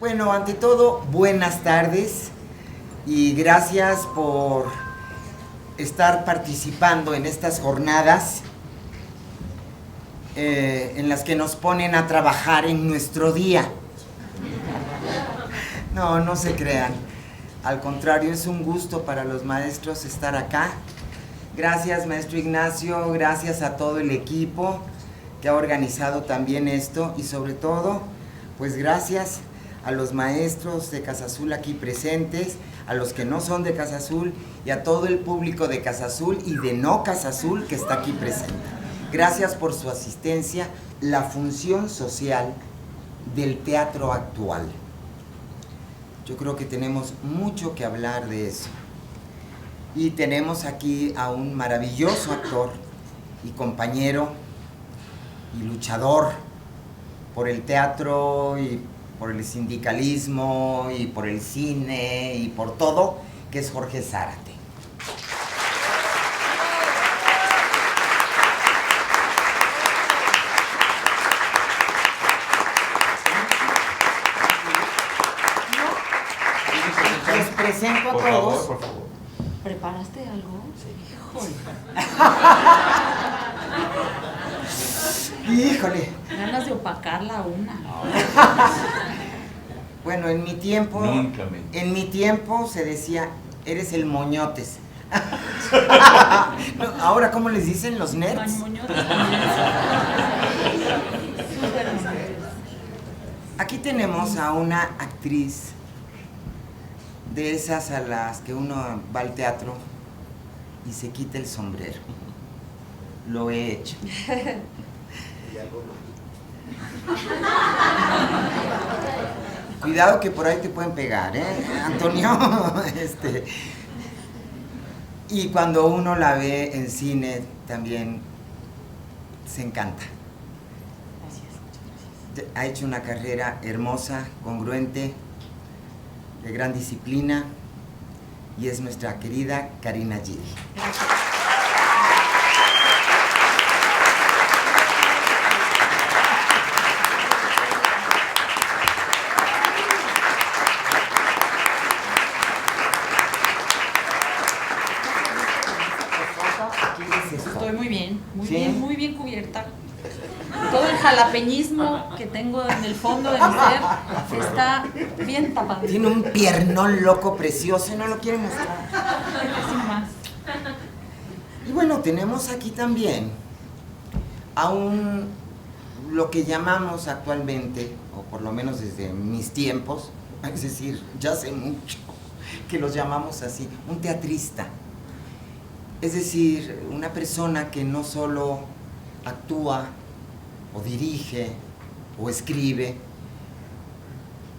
Bueno, ante todo, buenas tardes y gracias por estar participando en estas jornadas en las que nos ponen a trabajar en nuestro día. No, no se crean. Al contrario, es un gusto para los maestros estar acá. Gracias, maestro Ignacio, gracias a todo el equipo que ha organizado también esto y sobre todo, pues gracias a los maestros de Casa Azul aquí presentes, a los que no son de Casa Azul y a todo el público de Casa Azul y de no Casa Azul que está aquí presente. Gracias por su asistencia, la función social del teatro actual. Yo creo que tenemos mucho que hablar de eso. Y tenemos aquí a un maravilloso actor y compañero y luchador por el teatro y por el sindicalismo y por el cine y por todo, que es Jorge Zárate. Les presento a todos. Por favor. ¿Preparaste algo? Sí. Híjole. Ganas de opacarla una. Bueno, en mi tiempo, Nunca en mi tiempo se decía, eres el moñotes. No, ahora, ¿cómo les dicen los nerds? Aquí tenemos a una actriz de esas a las que uno va al teatro y se quita el sombrero. Lo he hecho. Cuidado que por ahí te pueden pegar, Antonio. Y cuando uno la ve en cine también se encanta. Gracias. Ha hecho una carrera hermosa, congruente, de gran disciplina, y es nuestra querida Karina Gil. Gracias. Estoy muy bien, ¿Sí? muy bien cubierta. Todo el jalapeñismo que tengo en el fondo de mi ser está bien tapado. Tiene un piernón loco precioso y no lo quiere mostrar. Así nomás. Y bueno, tenemos aquí también a lo que llamamos actualmente, o por lo menos desde mis tiempos, es decir, ya hace mucho que los llamamos así, un teatrista. Es decir, una persona que no solo actúa, o dirige, o escribe,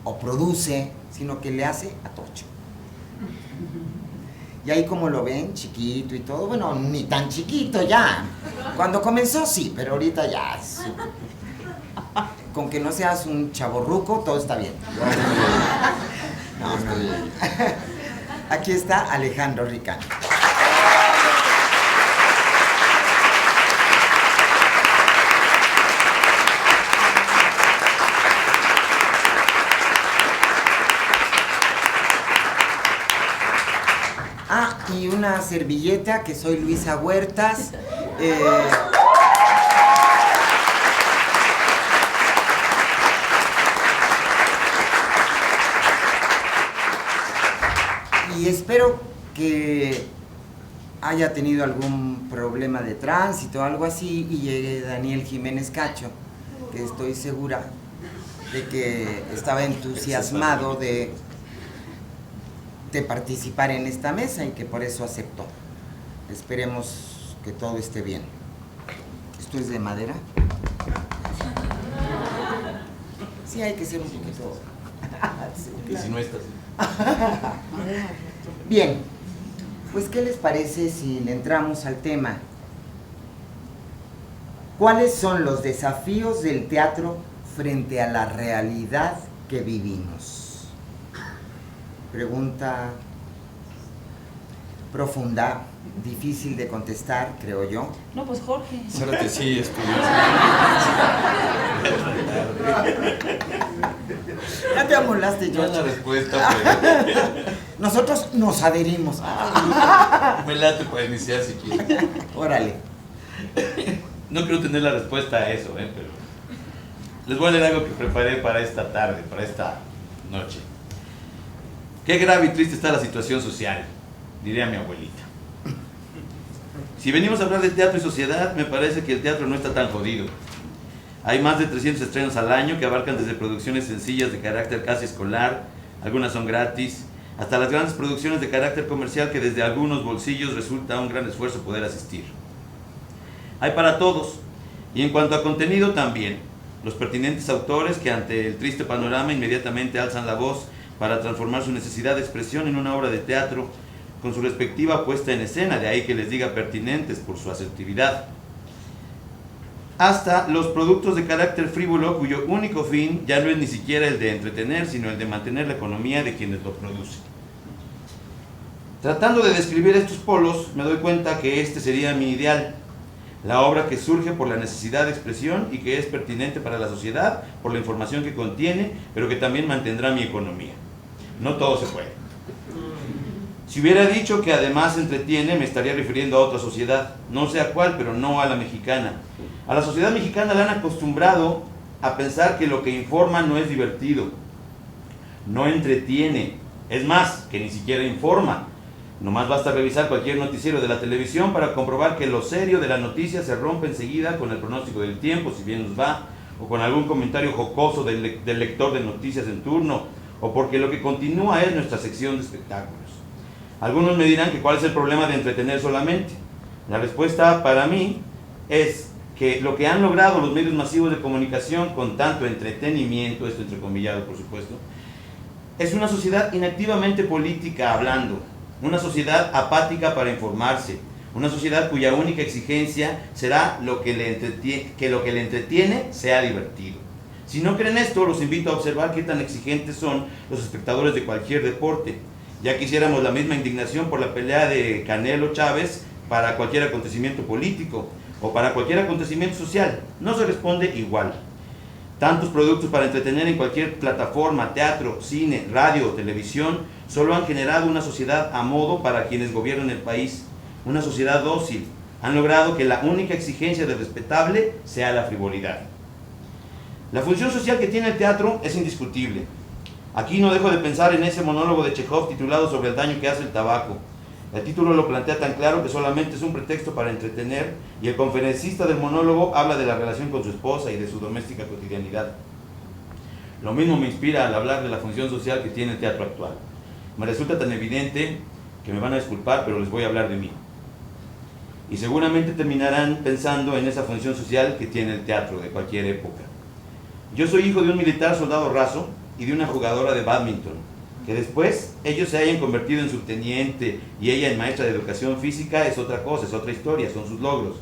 o produce, sino que le hace a tocho. Y ahí como lo ven, chiquito y todo, bueno, ni tan chiquito ya. Cuando comenzó sí, pero ahorita ya. Con que no seas un chavorruco, todo está bien. No, no. Aquí está Alejandro Ricano. Ah, y una servilleta, que soy Luisa Huertas. Y espero que haya tenido algún problema de tránsito o algo así y llegue Daniel Jiménez Cacho, que estoy segura de que estaba entusiasmado de participar en esta mesa y que por eso aceptó. Esperemos que todo esté bien. ¿Esto es de madera? Sí, hay que ser un poquito... Y si no estás. Bien, pues ¿qué les parece si le entramos al tema? ¿Cuáles son los desafíos del teatro frente a la realidad que vivimos? Pregunta profunda, difícil de contestar, creo yo. No, pues Jorge. Solo que sí, estudié. Ya te amolaste, No es la George. respuesta, pero Nosotros nos adherimos. me late para iniciar si quieres. Órale. No quiero tener la respuesta a eso, pero les voy a leer algo que preparé para esta tarde, para esta noche. Qué grave y triste está la situación social, diría mi abuelita. Si venimos a hablar de teatro y sociedad, me parece que el teatro no está tan jodido. Hay más de 300 estrenos al año que abarcan desde producciones sencillas de carácter casi escolar, algunas son gratis, hasta las grandes producciones de carácter comercial que desde algunos bolsillos resulta un gran esfuerzo poder asistir. Hay para todos, y en cuanto a contenido también, los pertinentes autores que ante el triste panorama inmediatamente alzan la voz para transformar su necesidad de expresión en una obra de teatro con su respectiva puesta en escena, de ahí que les diga pertinentes por su asertividad. Hasta los productos de carácter frívolo cuyo único fin ya no es ni siquiera el de entretener, sino el de mantener la economía de quienes lo producen. Tratando de describir estos polos, me doy cuenta que este sería mi ideal. La obra que surge por la necesidad de expresión y que es pertinente para la sociedad por la información que contiene, pero que también mantendrá mi economía. No todo se puede. Si hubiera dicho que además entretiene, me estaría refiriendo a otra sociedad, no sé a cuál, pero no a la mexicana. A la sociedad mexicana la han acostumbrado a pensar que lo que informa no es divertido, no entretiene, es más, que ni siquiera informa. Nomás basta revisar cualquier noticiero de la televisión para comprobar que lo serio de la noticia se rompe enseguida con el pronóstico del tiempo, si bien nos va, o con algún comentario jocoso del lector de noticias en turno, o porque lo que continúa es nuestra sección de espectáculos. Algunos me dirán que cuál es el problema de entretener solamente. La respuesta para mí es que lo que han logrado los medios masivos de comunicación con tanto entretenimiento, esto entrecomillado por supuesto, es una sociedad inactivamente política hablando, una sociedad apática para informarse, una sociedad cuya única exigencia será lo que le entretiene sea divertido. Si no creen esto, los invito a observar qué tan exigentes son los espectadores de cualquier deporte. Ya quisiéramos la misma indignación por la pelea de Canelo Chávez para cualquier acontecimiento político o para cualquier acontecimiento social. No se responde igual. Tantos productos para entretener en cualquier plataforma, teatro, cine, radio o televisión, solo han generado una sociedad a modo para quienes gobiernan el país, una sociedad dócil. Han logrado que la única exigencia de respetable sea la frivolidad. La función social que tiene el teatro es indiscutible. Aquí no dejo de pensar en ese monólogo de Chekhov titulado Sobre el daño que hace el tabaco. El título lo plantea tan claro que solamente es un pretexto para entretener, y el conferencista del monólogo habla de la relación con su esposa y de su doméstica cotidianidad. Lo mismo me inspira al hablar de la función social que tiene el teatro actual. Me resulta tan evidente que me van a disculpar, pero les voy a hablar de mí. Y seguramente terminarán pensando en esa función social que tiene el teatro de cualquier época. Yo soy hijo de un militar soldado raso y de una jugadora de bádminton. Que después ellos se hayan convertido en subteniente y ella en maestra de educación física es otra cosa, es otra historia, son sus logros.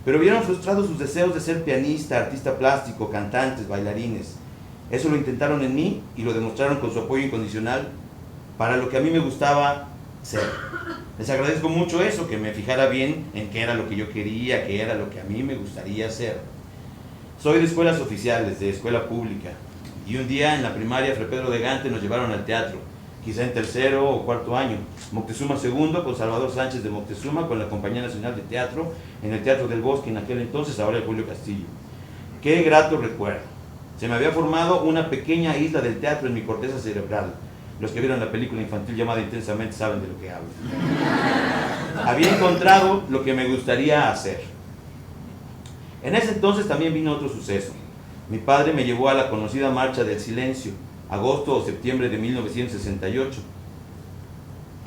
Pero vieron frustrados sus deseos de ser pianista, artista plástico, cantantes, bailarines. Eso lo intentaron en mí y lo demostraron con su apoyo incondicional para lo que a mí me gustaba ser. Les agradezco mucho eso, que me fijara bien en qué era lo que yo quería, qué era lo que a mí me gustaría ser. Soy de escuelas oficiales, de escuela pública. Y un día en la primaria Fray Pedro de Gante nos llevaron al teatro, quizá en tercero o cuarto año. Moctezuma II con Salvador Sánchez de Moctezuma, con la Compañía Nacional de Teatro, en el Teatro del Bosque en aquel entonces, ahora el Julio Castillo. Qué grato recuerdo. Se me había formado una pequeña isla del teatro en mi corteza cerebral. Los que vieron la película infantil llamada Intensamente saben de lo que hablo. Había encontrado lo que me gustaría hacer. En ese entonces también vino otro suceso. Mi padre me llevó a la conocida Marcha del Silencio, agosto o septiembre de 1968.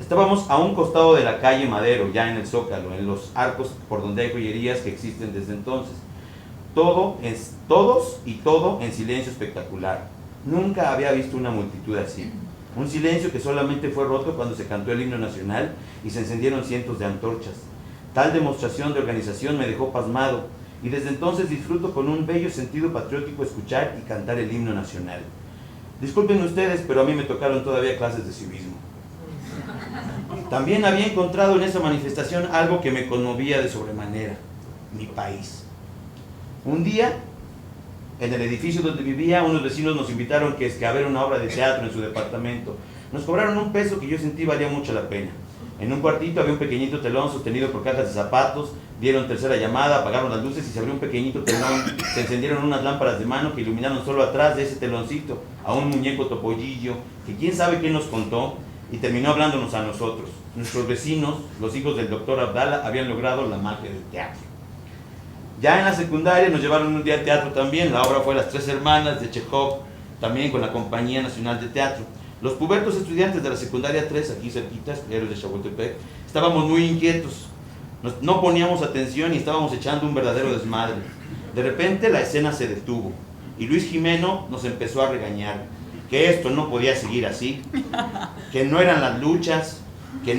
Estábamos a un costado de la calle Madero, ya en el Zócalo, en los arcos por donde hay joyerías que existen desde entonces. Todos y todo en silencio espectacular. Nunca había visto una multitud así. Un silencio que solamente fue roto cuando se cantó el himno nacional y se encendieron cientos de antorchas. Tal demostración de organización me dejó pasmado, y desde entonces disfruto con un bello sentido patriótico escuchar y cantar el himno nacional. Disculpen ustedes, pero a mí me tocaron todavía clases de civismo. También había encontrado en esa manifestación algo que me conmovía de sobremanera: mi país. Un día, en el edificio donde vivía, unos vecinos nos invitaron a ver una obra de teatro en su departamento. Nos cobraron $1 que yo sentí valía mucho la pena. En un cuartito había un pequeñito telón sostenido por cajas de zapatos. Dieron tercera llamada, apagaron las luces y se abrió un pequeñito telón. Se encendieron unas lámparas de mano que iluminaron solo atrás de ese teloncito a un muñeco topollillo que quién sabe qué nos contó, y terminó hablándonos a nosotros. Nuestros vecinos, los hijos del doctor Abdala, habían logrado la magia del teatro. Ya en la secundaria nos llevaron un día al teatro también. La obra fue Las Tres Hermanas de Chekhov, también con la Compañía Nacional de Teatro. Los pubertos estudiantes de la secundaria 3, aquí cerquitas, héroes de Chapultepec, estábamos muy inquietos. No poníamos atención y estábamos echando un verdadero desmadre. De repente la escena se detuvo y Luis Jimeno nos empezó a regañar, que esto no podía seguir así, que no eran las luchas, que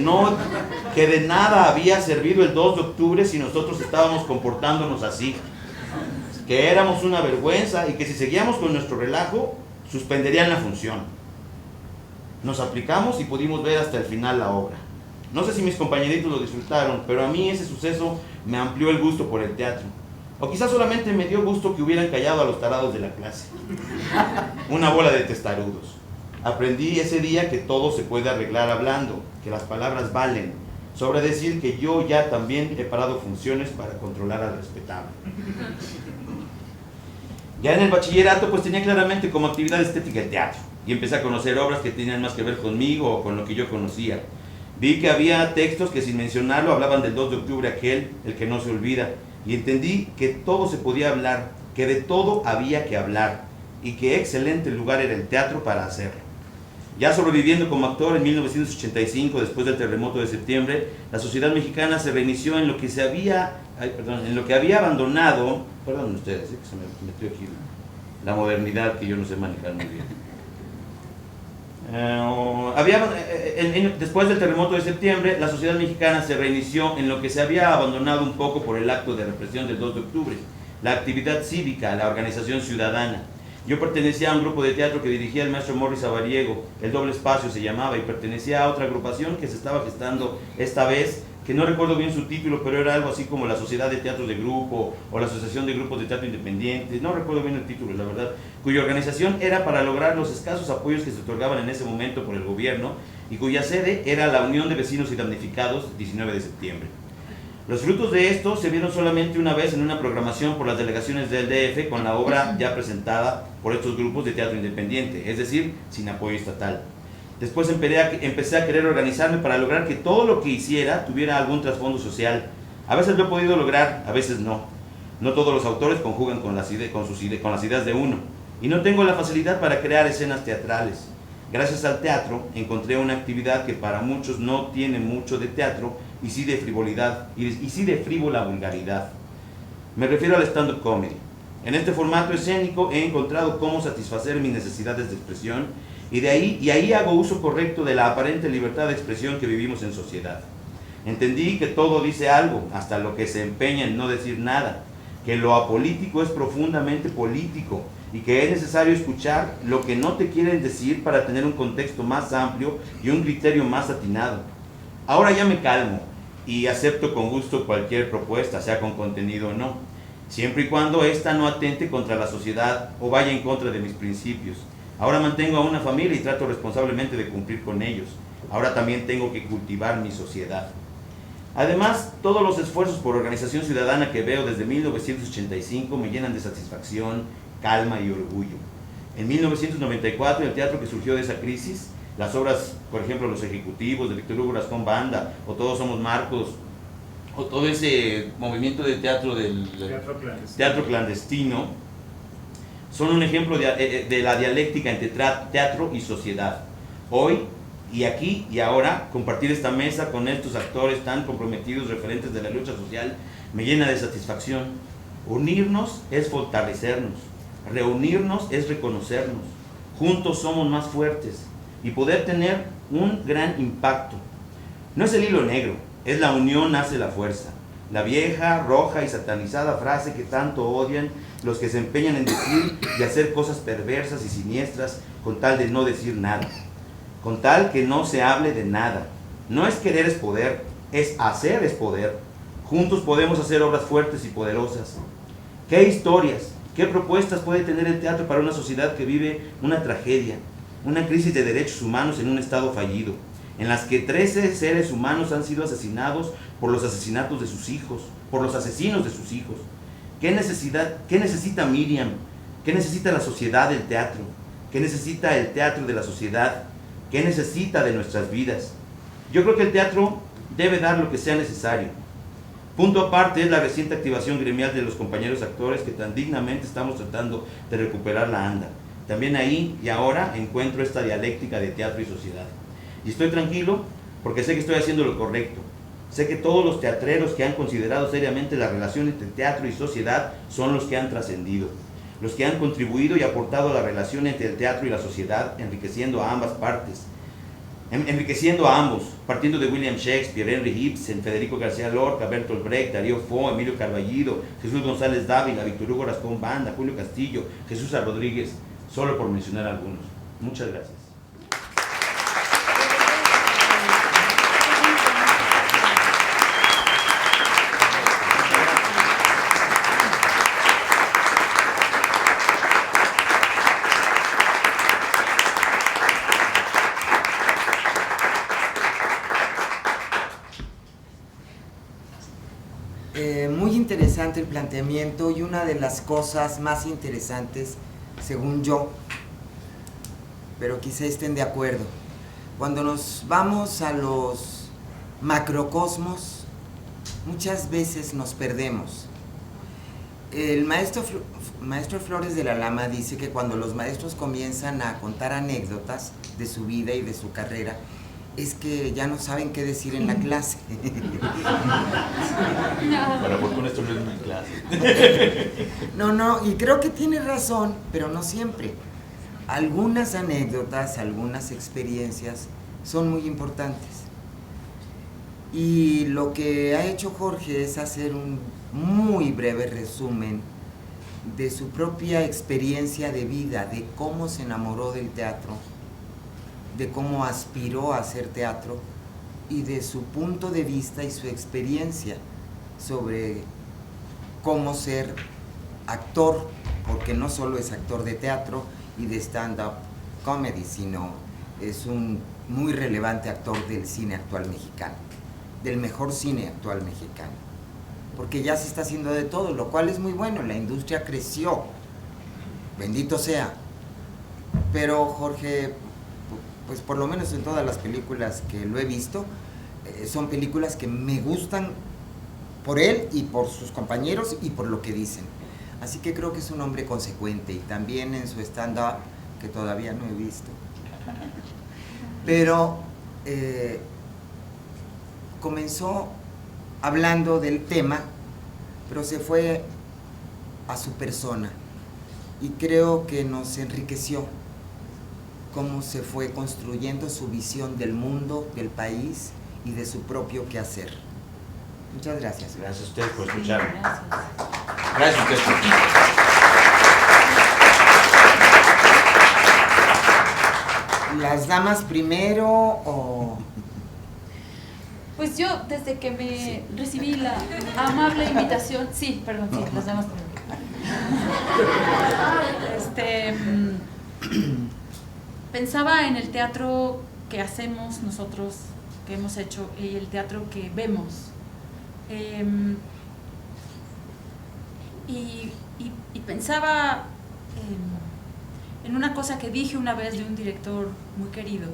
de nada había servido el 2 de octubre si nosotros estábamos comportándonos así, que éramos una vergüenza y que si seguíamos con nuestro relajo, suspenderían la función. Nos aplicamos y pudimos ver hasta el final la obra. No sé si mis compañeritos lo disfrutaron, pero a mí ese suceso me amplió el gusto por el teatro. O quizás solamente me dio gusto que hubieran callado a los tarados de la clase. Una bola de testarudos. Aprendí ese día que todo se puede arreglar hablando, que las palabras valen. Sobra decir que yo ya también he parado funciones para controlar al respetable. Ya en el bachillerato pues tenía claramente como actividad estética el teatro, y empecé a conocer obras que tenían más que ver conmigo o con lo que yo conocía. Vi que había textos que sin mencionarlo hablaban del 2 de octubre aquel, el que no se olvida, y entendí que todo se podía hablar, que de todo había que hablar, y qué excelente lugar era el teatro para hacerlo. Ya sobreviviendo como actor en 1985, después del terremoto de septiembre, la sociedad mexicana se reinició en lo que había abandonado, perdonen ustedes, que se me metió aquí la modernidad que yo no sé manejar muy bien. Después del terremoto de septiembre, la sociedad mexicana se reinició en lo que se había abandonado un poco por el acto de represión del 2 de octubre, la actividad cívica, la organización ciudadana. Yo pertenecía a un grupo de teatro que dirigía el maestro Morris Avariego, El Doble Espacio se llamaba, y pertenecía a otra agrupación que se estaba gestando esta vez, que no recuerdo bien su título, pero era algo así como la Sociedad de Teatros de Grupo o la Asociación de Grupos de Teatro Independientes, no recuerdo bien el título, la verdad, cuya organización era para lograr los escasos apoyos que se otorgaban en ese momento por el gobierno y cuya sede era la Unión de Vecinos y Damnificados, 19 de septiembre. Los frutos de esto se vieron solamente una vez en una programación por las delegaciones del DF con la obra ya presentada por estos grupos de teatro independiente, es decir, sin apoyo estatal. Después empecé a querer organizarme para lograr que todo lo que hiciera tuviera algún trasfondo social. A veces lo he podido lograr, a veces no. No todos los autores conjugan con las ideas de uno. Y no tengo la facilidad para crear escenas teatrales. Gracias al teatro encontré una actividad que para muchos no tiene mucho de teatro y sí de frivolidad, y sí de frívola vulgaridad. Me refiero al stand-up comedy. En este formato escénico he encontrado cómo satisfacer mis necesidades de expresión y ahí hago uso correcto de la aparente libertad de expresión que vivimos en sociedad. Entendí que todo dice algo, hasta lo que se empeña en no decir nada, que lo apolítico es profundamente político y que es necesario escuchar lo que no te quieren decir para tener un contexto más amplio y un criterio más atinado. Ahora ya me calmo y acepto con gusto cualquier propuesta, sea con contenido o no, siempre y cuando ésta no atente contra la sociedad o vaya en contra de mis principios. Ahora mantengo a una familia y trato responsablemente de cumplir con ellos. Ahora también tengo que cultivar mi sociedad. Además, todos los esfuerzos por organización ciudadana que veo desde 1985 me llenan de satisfacción, calma y orgullo. En 1994, el teatro que surgió de esa crisis, las obras, por ejemplo, Los Ejecutivos, de Víctor Hugo Rascón Banda, o Todos Somos Marcos, o todo ese movimiento de teatro del teatro clandestino, son un ejemplo de la dialéctica entre teatro y sociedad. Hoy, y aquí y ahora, compartir esta mesa con estos actores tan comprometidos, referentes de la lucha social, me llena de satisfacción. Unirnos es fortalecernos, reunirnos es reconocernos, juntos somos más fuertes y poder tener un gran impacto. No es el hilo negro, es la unión hace la fuerza. La vieja, roja y satanizada frase que tanto odian los que se empeñan en decir y hacer cosas perversas y siniestras con tal de no decir nada, con tal que no se hable de nada. No es querer es poder, es hacer es poder. Juntos podemos hacer obras fuertes y poderosas. ¿Qué historias, qué propuestas puede tener el teatro para una sociedad que vive una tragedia, una crisis de derechos humanos en un estado fallido, en las que 13 seres humanos han sido asesinados por los asesinatos de sus hijos, por los asesinos de sus hijos? ¿Qué necesita Miriam? ¿Qué necesita la sociedad del teatro? ¿Qué necesita el teatro de la sociedad? ¿Qué necesita de nuestras vidas? Yo creo que el teatro debe dar lo que sea necesario. Punto aparte es la reciente activación gremial de los compañeros actores que tan dignamente estamos tratando de recuperar la anda. También ahí y ahora encuentro esta dialéctica de teatro y sociedad. Y estoy tranquilo porque sé que estoy haciendo lo correcto. Sé que todos los teatreros que han considerado seriamente la relación entre teatro y sociedad son los que han trascendido, los que han contribuido y aportado a la relación entre el teatro y la sociedad, enriqueciendo a ambas partes, enriqueciendo a ambos, partiendo de William Shakespeare, Henry Ibsen, Federico García Lorca, Bertolt Brecht, Darío Fo, Emilio Carballido, Jesús González Dávila, Víctor Hugo Rascón Banda, Julio Castillo, Jesús A. Rodríguez, solo por mencionar algunos. Muchas gracias. Muy interesante el planteamiento, y una de las cosas más interesantes, según yo, pero quizá estén de acuerdo, cuando nos vamos a los macrocosmos, muchas veces nos perdemos. El maestro Flores de la Lama dice que cuando los maestros comienzan a contar anécdotas de su vida y de su carrera, es que ya no saben qué decir en la clase. Para fortuna esto no es una clase. No, y creo que tiene razón, pero no siempre. Algunas anécdotas, algunas experiencias son muy importantes. Y lo que ha hecho Jorge es hacer un muy breve resumen de su propia experiencia de vida, de cómo se enamoró del teatro, de cómo aspiró a hacer teatro y de su punto de vista y su experiencia sobre cómo ser actor, porque no solo es actor de teatro y de stand-up comedy, sino es un muy relevante actor del cine actual mexicano, del mejor cine actual mexicano, porque ya se está haciendo de todo, lo cual es muy bueno, la industria creció, bendito sea, pero Jorge, pues por lo menos en todas las películas que lo he visto, son películas que me gustan por él y por sus compañeros y por lo que dicen. Así que creo que es un hombre consecuente, y también en su stand-up, que todavía no he visto. Pero comenzó hablando del tema, pero se fue a su persona, y creo que nos enriqueció cómo se fue construyendo su visión del mundo, del país y de su propio quehacer. Muchas gracias. Gracias a ustedes por escucharme. Gracias. Gracias a ustedes por escucharme. ¿Las damas primero o...? Pues yo, desde que me recibí la amable invitación, sí, perdón, sí, las damas primero. Pensaba en el teatro que hacemos nosotros, que hemos hecho, y el teatro que vemos. Y pensaba en una cosa que dije una vez de un director muy querido,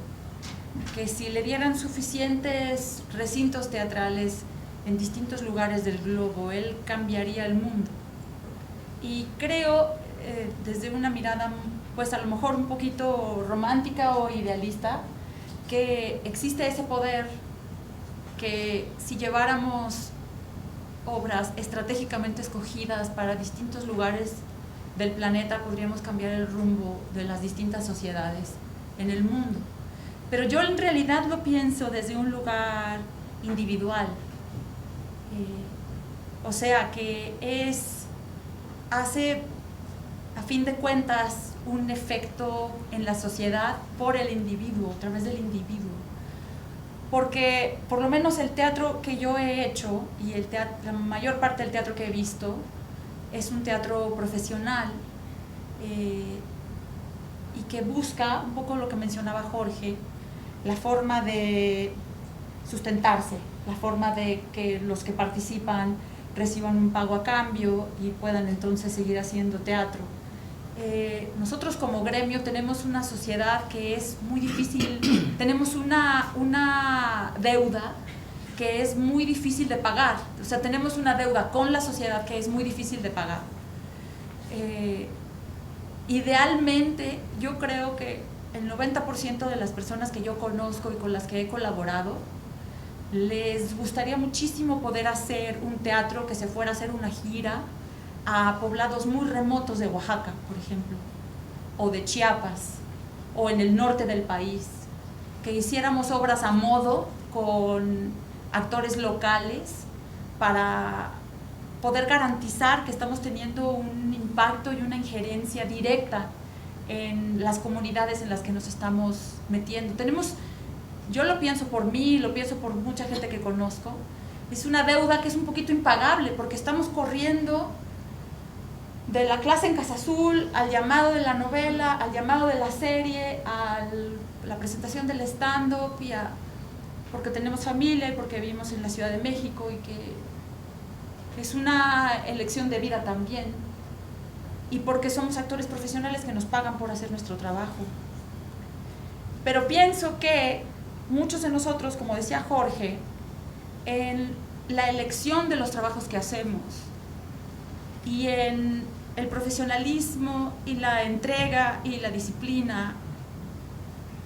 que si le dieran suficientes recintos teatrales en distintos lugares del globo, él cambiaría el mundo. Y creo, desde una mirada pues a lo mejor un poquito romántica o idealista, que existe ese poder, que si lleváramos obras estratégicamente escogidas para distintos lugares del planeta, podríamos cambiar el rumbo de las distintas sociedades en el mundo. Pero yo en realidad lo pienso desde un lugar individual, o sea que hace a fin de cuentas un efecto en la sociedad por el individuo, a través del individuo. porque por lo menos el teatro que yo he hecho y la mayor parte del teatro que he visto es un teatro profesional y que busca un poco lo que mencionaba Jorge, la forma de sustentarse, la forma de que los que participan reciban un pago a cambio y puedan entonces seguir haciendo teatro. Nosotros como gremio tenemos una sociedad que es muy difícil, tenemos una deuda que es muy difícil de pagar, o sea, tenemos una deuda con la sociedad que es muy difícil de pagar. Idealmente, yo creo que el 90% de las personas que yo conozco y con las que he colaborado, les gustaría muchísimo poder hacer un teatro que se fuera a hacer una gira a poblados muy remotos de Oaxaca, por ejemplo, o de Chiapas, o en el norte del país, que hiciéramos obras a modo con actores locales para poder garantizar que estamos teniendo un impacto y una injerencia directa en las comunidades en las que nos estamos metiendo. Yo lo pienso por mí, lo pienso por mucha gente que conozco, es una deuda que es un poquito impagable porque estamos corriendo de la clase en Casa Azul al llamado de la novela, al llamado de la serie, a la presentación del stand-up, porque tenemos familia y porque vivimos en la Ciudad de México y que es una elección de vida también, y porque somos actores profesionales que nos pagan por hacer nuestro trabajo. Pero pienso que muchos de nosotros, como decía Jorge, en la elección de los trabajos que hacemos y en el profesionalismo y la entrega y la disciplina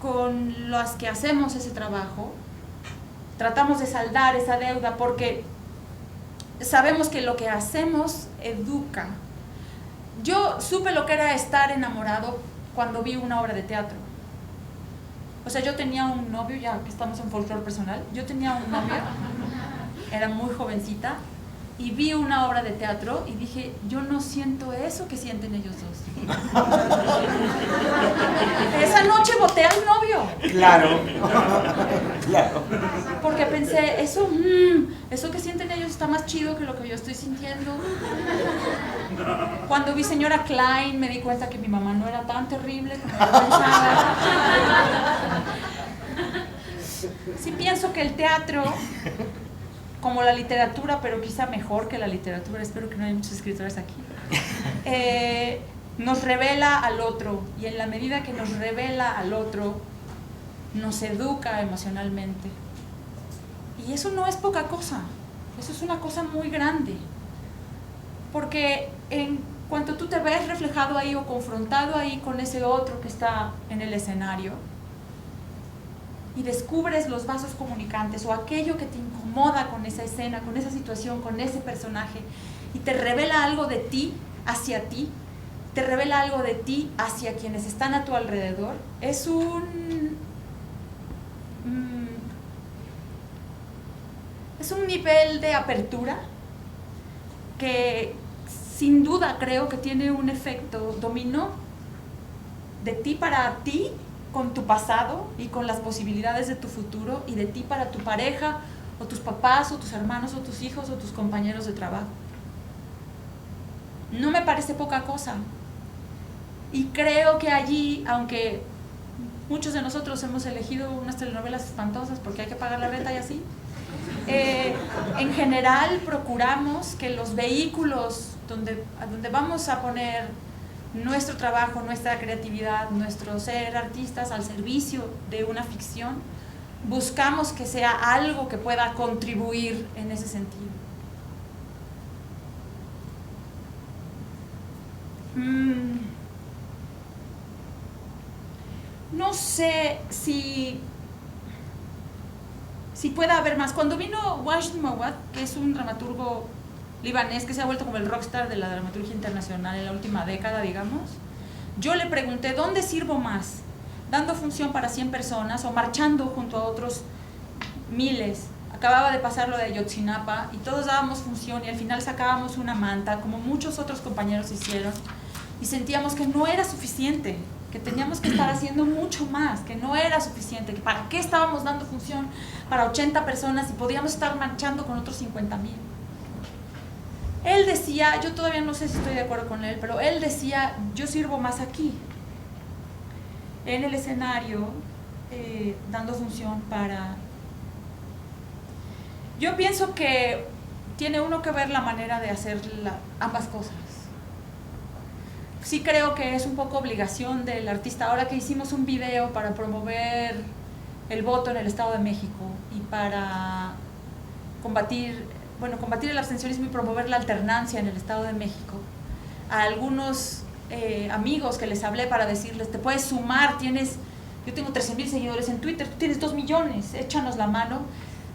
con las que hacemos ese trabajo, tratamos de saldar esa deuda porque sabemos que lo que hacemos educa. Yo supe lo que era estar enamorado cuando vi una obra de teatro. O sea, yo tenía un novio, ya que estamos en folclore personal, yo tenía un novio, era muy jovencita, y vi una obra de teatro y dije, yo no siento eso que sienten ellos dos. Esa noche boté al novio. Claro, claro. Porque pensé, eso que sienten ellos está más chido que lo que yo estoy sintiendo. Cuando vi Señora Klein me di cuenta que mi mamá no era tan terrible como yo pensaba. Sí pienso que el teatro, como la literatura, pero quizá mejor que la literatura, espero que no haya muchos escritores aquí, nos revela al otro, y en la medida que nos revela al otro, nos educa emocionalmente. Y eso no es poca cosa, eso es una cosa muy grande, porque en cuanto tú te ves reflejado ahí o confrontado ahí con ese otro que está en el escenario, y descubres los vasos comunicantes o aquello que te incomoda con esa escena, con esa situación, con ese personaje, y te revela algo de ti hacia ti, te revela algo de ti hacia quienes están a tu alrededor, es un nivel de apertura que sin duda creo que tiene un efecto dominó de ti para ti, con tu pasado y con las posibilidades de tu futuro, y de ti para tu pareja o tus papás o tus hermanos o tus hijos o tus compañeros de trabajo. No me parece poca cosa, y creo que allí, aunque muchos de nosotros hemos elegido unas telenovelas espantosas porque hay que pagar la renta y así, en general procuramos que los vehículos donde vamos a poner nuestro trabajo, nuestra creatividad, nuestro ser artistas al servicio de una ficción, buscamos que sea algo que pueda contribuir en ese sentido. No sé si puede haber más. Cuando vino Wajid Mawad, que es un dramaturgo libanés que se ha vuelto como el rockstar de la dramaturgia internacional en la última década, digamos, yo le pregunté, ¿dónde sirvo más? ¿Dando función para 100 personas o marchando junto a otros miles? Acababa de pasar lo de Ayotzinapa y todos dábamos función y al final sacábamos una manta, como muchos otros compañeros hicieron, y sentíamos que no era suficiente, que teníamos que estar haciendo mucho más, que no era suficiente, que para qué estábamos dando función para 80 personas y podíamos estar marchando con otros 50,000. Él decía, yo todavía no sé si estoy de acuerdo con él, pero él decía, yo sirvo más aquí, en el escenario, dando función para... Yo pienso que tiene uno que ver la manera de hacer ambas cosas. Sí creo que es un poco obligación del artista. Ahora que hicimos un video para promover el voto en el Estado de México y para combatir el abstencionismo y promover la alternancia en el Estado de México, a algunos amigos que les hablé para decirles, te puedes sumar, yo tengo 13,000 seguidores en Twitter, tú tienes 2 millones, échanos la mano.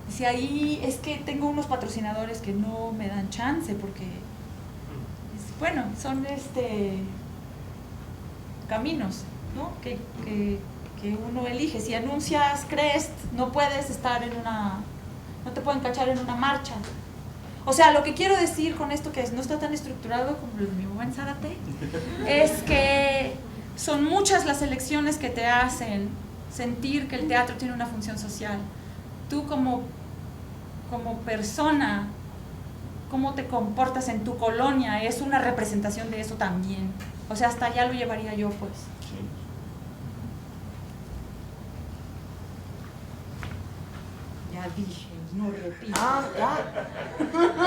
Dice, ahí es que tengo unos patrocinadores que no me dan chance porque, bueno, son caminos, ¿no? que uno elige. Si anuncias Crest, no puedes estar no te pueden cachar en una marcha. O sea, lo que quiero decir con esto, que no está tan estructurado como lo de mi buen Zárate, es que son muchas las elecciones que te hacen sentir que el teatro tiene una función social. Tú como persona, cómo te comportas en tu colonia, es una representación de eso también. O sea, hasta allá lo llevaría yo, pues. Sí. Ya dije, no repito.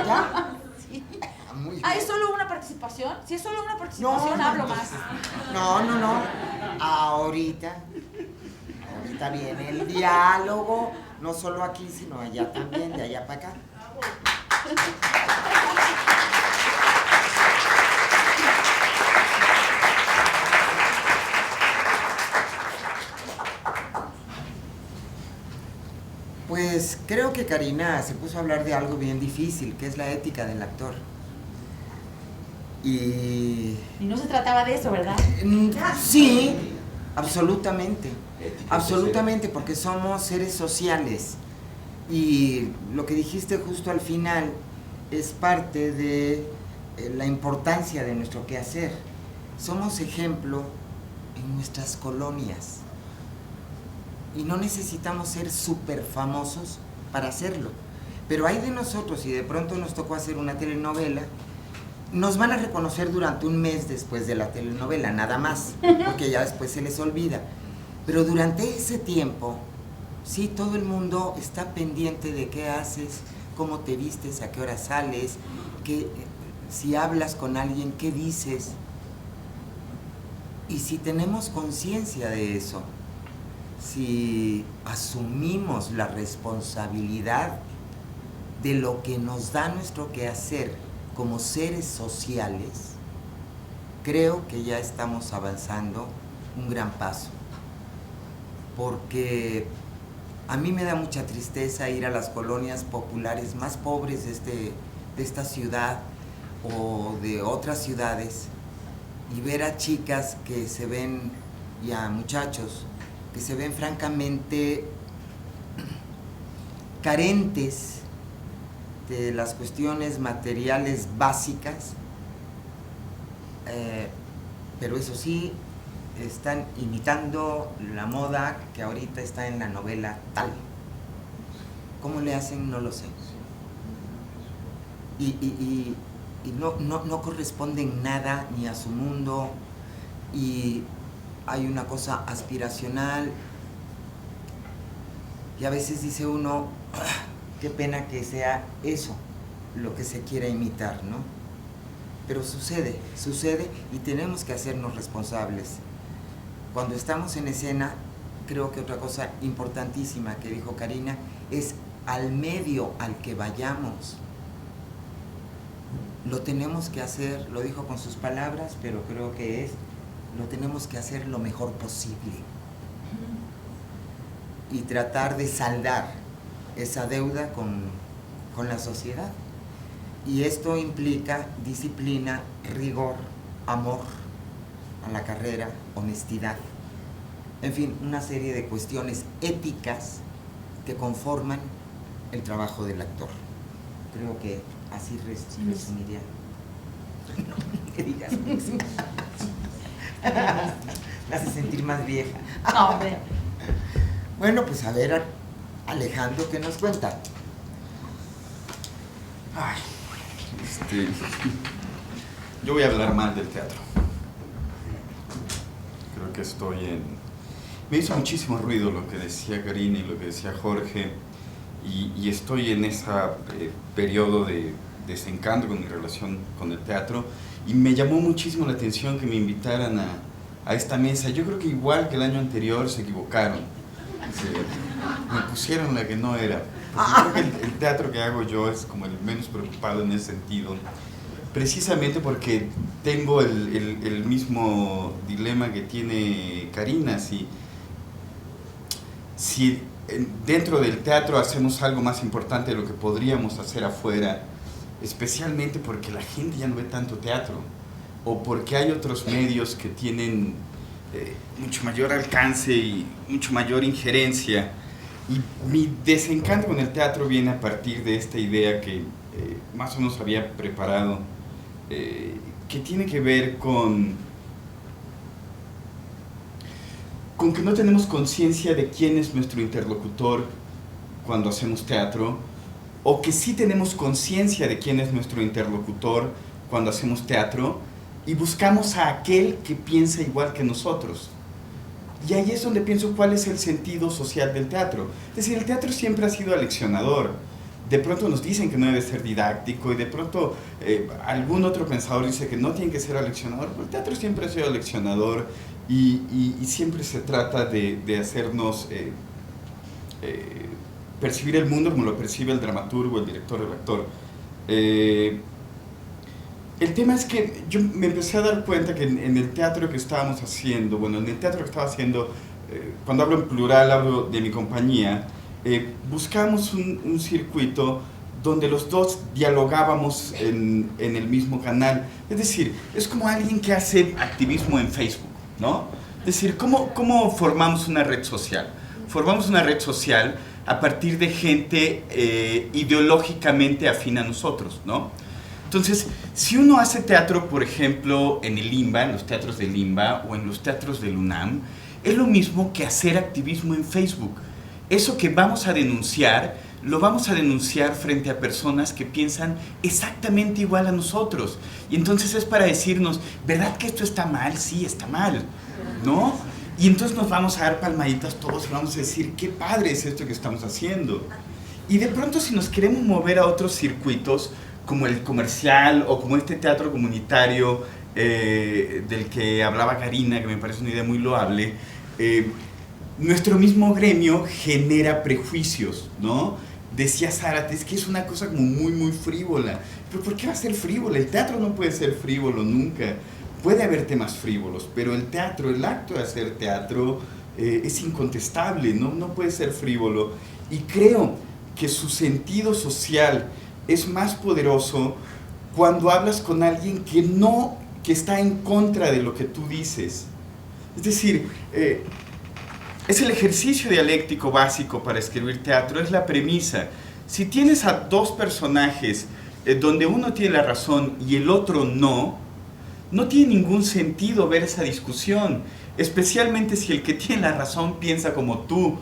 ¿Ya? Sí. Muy bien. ¿Es solo una participación? Si es solo una participación, hablo más. No. Ahorita viene el diálogo, no solo aquí, sino allá también, de allá para acá. Pues creo que Karina se puso a hablar de algo bien difícil, que es la ética del actor. Y no se trataba de eso, ¿verdad? Sí, absolutamente. Absolutamente, porque somos seres sociales. Y lo que dijiste justo al final es parte de la importancia de nuestro quehacer. Somos ejemplo en nuestras colonias. Y no necesitamos ser súper famosos para hacerlo. Pero hay de nosotros, y de pronto nos tocó hacer una telenovela, nos van a reconocer durante un mes después de la telenovela, nada más, porque ya después se les olvida. Pero durante ese tiempo, sí, todo el mundo está pendiente de qué haces, cómo te vistes, a qué hora sales, si hablas con alguien, qué dices. Y si tenemos conciencia de eso, si asumimos la responsabilidad de lo que nos da nuestro quehacer como seres sociales, creo que ya estamos avanzando un gran paso. Porque a mí me da mucha tristeza ir a las colonias populares más pobres de esta ciudad o de otras ciudades y ver a chicas que se ven, y a muchachos que se ven francamente carentes de las cuestiones materiales básicas, pero eso sí, están imitando la moda que ahorita está en la novela tal. ¿Cómo le hacen? No lo sé. Y no corresponden nada ni a su mundo, y hay una cosa aspiracional, y a veces dice uno, qué pena que sea eso lo que se quiera imitar, ¿no? Pero sucede, y tenemos que hacernos responsables. Cuando estamos en escena, creo que otra cosa importantísima que dijo Karina es al medio al que vayamos. Lo tenemos que hacer, lo dijo con sus palabras, pero creo que lo tenemos que hacer lo mejor posible. Y tratar de saldar esa deuda con la sociedad. Y esto implica disciplina, rigor, amor a la carrera, honestidad, en fin, una serie de cuestiones éticas que conforman el trabajo del actor. Creo que así resumiría. No, que digas. Me hace sentir más vieja. No, hombre. Bueno, pues a ver, Alejandro, ¿qué nos cuenta? Ay, yo voy a hablar mal del teatro. Creo que me hizo muchísimo ruido lo que decía Karina y lo que decía Jorge, y estoy en ese periodo de desencanto con mi relación con el teatro, y me llamó muchísimo la atención que me invitaran a esta mesa. Yo creo que igual que el año anterior se equivocaron, me pusieron la que no era. Yo creo que el teatro que hago yo es como el menos preocupado en ese sentido, precisamente porque tengo el mismo dilema que tiene Karina. Si dentro del teatro hacemos algo más importante de lo que podríamos hacer afuera, especialmente porque la gente ya no ve tanto teatro, o porque hay otros medios que tienen mucho mayor alcance y mucho mayor injerencia. Y mi desencanto con el teatro viene a partir de esta idea que más o menos había preparado, que tiene que ver con que no tenemos conciencia de quién es nuestro interlocutor cuando hacemos teatro, o que sí tenemos conciencia de quién es nuestro interlocutor cuando hacemos teatro, y buscamos a aquel que piensa igual que nosotros. Y ahí es donde pienso cuál es el sentido social del teatro. Es decir, el teatro siempre ha sido aleccionador. De pronto nos dicen que no debe ser didáctico, y de pronto algún otro pensador dice que no tiene que ser aleccionador, pero el teatro siempre ha sido aleccionador, y siempre se trata de hacernos percibir el mundo como lo percibe el dramaturgo, el director, el actor. El tema es que yo me empecé a dar cuenta que en el teatro que estábamos haciendo, en el teatro que estaba haciendo, cuando hablo en plural hablo de mi compañía, buscamos un circuito donde los dos dialogábamos en el mismo canal. Es decir, es como alguien que hace activismo en Facebook, ¿no? Es decir, ¿cómo formamos una red social? Formamos una red social a partir de gente ideológicamente afín a nosotros, ¿no? Entonces, si uno hace teatro, por ejemplo, en el Limba, en los teatros del Limba o en los teatros del UNAM, es lo mismo que hacer activismo en Facebook. Eso que vamos a denunciar, lo vamos a denunciar frente a personas que piensan exactamente igual a nosotros. Y entonces es para decirnos, ¿verdad que esto está mal? Sí, está mal, ¿no? Y entonces nos vamos a dar palmaditas todos y vamos a decir, qué padre es esto que estamos haciendo. Y de pronto, si nos queremos mover a otros circuitos, como el comercial o como este teatro comunitario del que hablaba Karina, que me parece una idea muy loable, nuestro mismo gremio genera prejuicios, ¿no? Decía Zárate, es que es una cosa como muy, muy frívola. ¿Pero por qué va a ser frívola? El teatro no puede ser frívolo nunca. Puede haber temas frívolos, pero el teatro, el acto de hacer teatro es incontestable, no puede ser frívolo. Y creo que su sentido social es más poderoso cuando hablas con alguien que está en contra de lo que tú dices. Es decir, es el ejercicio dialéctico básico para escribir teatro, es la premisa. Si tienes a dos personajes donde uno tiene la razón y el otro no tiene ningún sentido ver esa discusión, especialmente si el que tiene la razón piensa como tú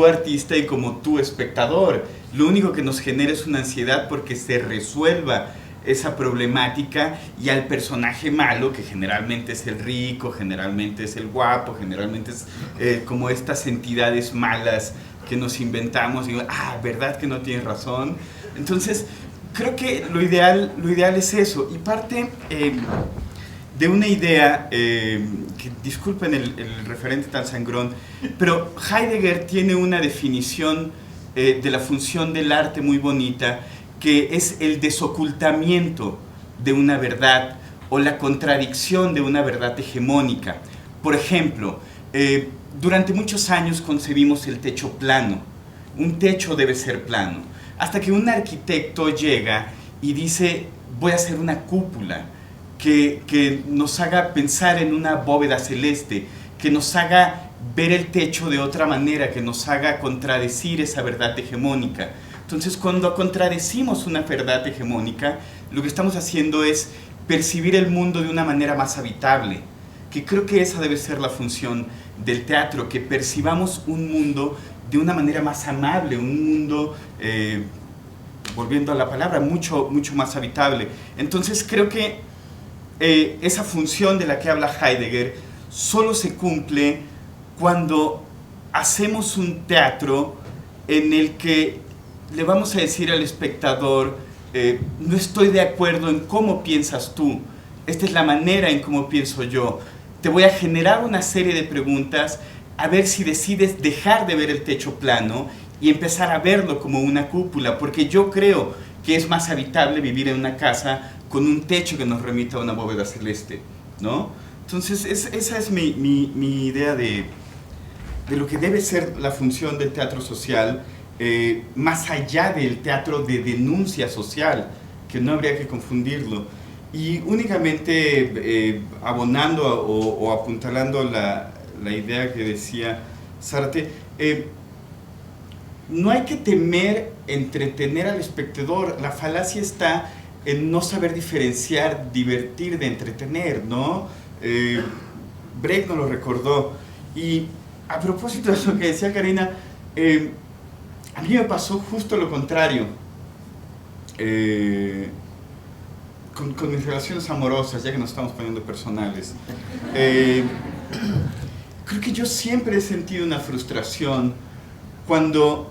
artista y como tú espectador. Lo único que nos genera es una ansiedad porque se resuelva esa problemática, y al personaje malo, que generalmente es el rico, generalmente es el guapo, generalmente es como estas entidades malas que nos inventamos, y ¿verdad que no tienes razón? Entonces, creo que lo ideal es eso, y parte de una idea, que disculpen el referente tan sangrón, pero Heidegger tiene una definición de la función del arte muy bonita, que es el desocultamiento de una verdad o la contradicción de una verdad hegemónica. Por ejemplo, durante muchos años concebimos el techo plano. Un techo debe ser plano. Hasta que un arquitecto llega y dice, voy a hacer una cúpula que nos haga pensar en una bóveda celeste, que nos haga ver el techo de otra manera, que nos haga contradecir esa verdad hegemónica. Entonces, cuando contradecimos una verdad hegemónica, lo que estamos haciendo es percibir el mundo de una manera más habitable. que creo que esa debe ser la función del teatro, que percibamos un mundo de una manera más amable, un mundo, volviendo a la palabra, mucho más habitable. Entonces creo que esa función de la que habla Heidegger solo se cumple cuando hacemos un teatro en el que le vamos a decir al espectador, no estoy de acuerdo en cómo piensas tú, esta es la manera en cómo pienso yo. Te voy a generar una serie de preguntas a ver si decides dejar de ver el techo plano y empezar a verlo como una cúpula, porque yo creo que es más habitable vivir en una casa con un techo que nos remita a una bóveda celeste, ¿no? Entonces esa es mi idea de lo que debe ser la función del teatro social, más allá del teatro de denuncia social, que no habría que confundirlo. Y únicamente abonando o apuntalando la idea que decía Zárate, no hay que temer entretener al espectador. La falacia está en no saber diferenciar divertir de entretener, ¿no? Brecht nos lo recordó. Y a propósito de eso que decía Karina, a mí me pasó justo lo contrario. Con mis relaciones amorosas, ya que nos estamos poniendo personales, creo que yo siempre he sentido una frustración cuando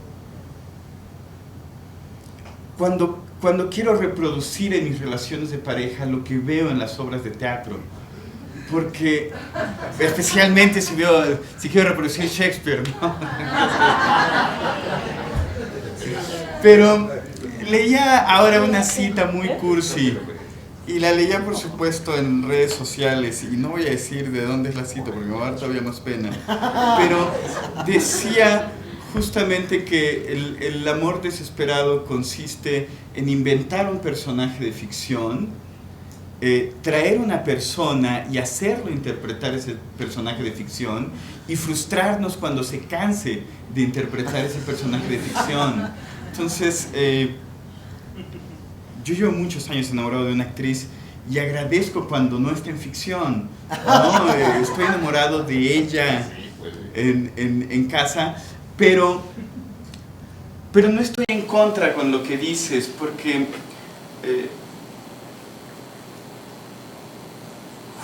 quiero reproducir en mis relaciones de pareja lo que veo en las obras de teatro. Porque, especialmente si quiero reproducir Shakespeare, ¿no? Pero leía ahora una cita muy cursi, y la leía por supuesto en redes sociales, y no voy a decir de dónde es la cita porque me va a dar todavía más pena, pero decía justamente que el amor desesperado consiste en inventar un personaje de ficción, traer una persona y hacerlo interpretar ese personaje de ficción, y frustrarnos cuando se canse de interpretar ese personaje de ficción. Entonces, yo llevo muchos años enamorado de una actriz y agradezco cuando no está en ficción, ¿no? Estoy enamorado de ella en casa, pero no estoy en contra con lo que dices, porque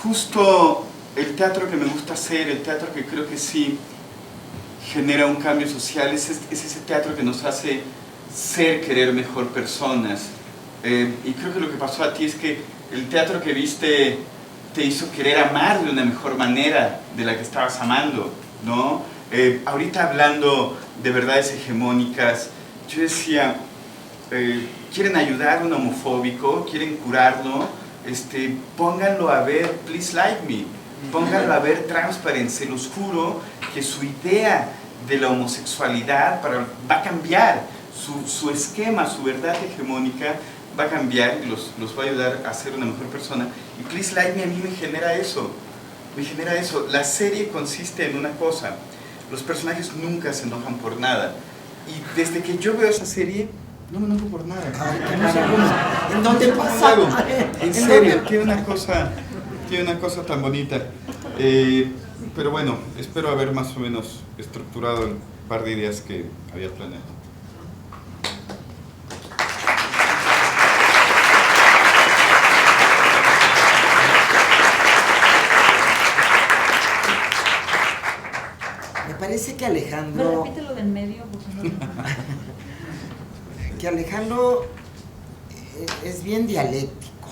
justo el teatro que me gusta hacer, el teatro que creo que sí genera un cambio social, es ese teatro que nos hace querer mejor personas. Y creo que lo que pasó a ti es que el teatro que viste te hizo querer amar de una mejor manera de la que estabas amando, ¿no? Ahorita hablando de verdades hegemónicas, yo decía, quieren ayudar a un homofóbico, quieren curarlo, pónganlo a ver Please Like Me, pónganlo a ver Transparence, se los juro que su idea de la homosexualidad va a cambiar, su esquema, su verdad hegemónica va a cambiar y los va a ayudar a ser una mejor persona. Y Please Like Me a mí me genera eso. La serie consiste en una cosa: los personajes nunca se enojan por nada. Y desde que yo veo esa serie, no me enojo por nada. ¿En dónde pasa? En serio, tiene una cosa tan bonita. Pero bueno, espero haber más o menos estructurado el par de ideas que había planeado. Me parece que Alejandro... ¿Me repite lo del medio? Porque no... que Alejandro es bien dialéctico,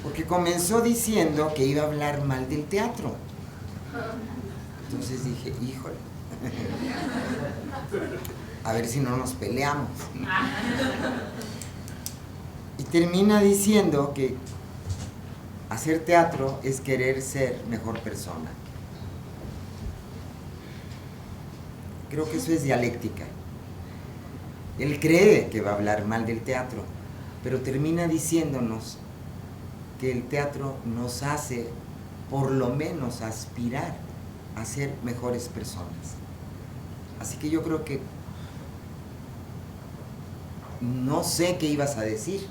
porque comenzó diciendo que iba a hablar mal del teatro. Entonces dije, híjole, a ver si no nos peleamos. Y termina diciendo que hacer teatro es querer ser mejor persona. Creo que eso es dialéctica. Él cree que va a hablar mal del teatro, pero termina diciéndonos que el teatro nos hace, por lo menos, aspirar a ser mejores personas. Así que yo creo que no sé qué ibas a decir,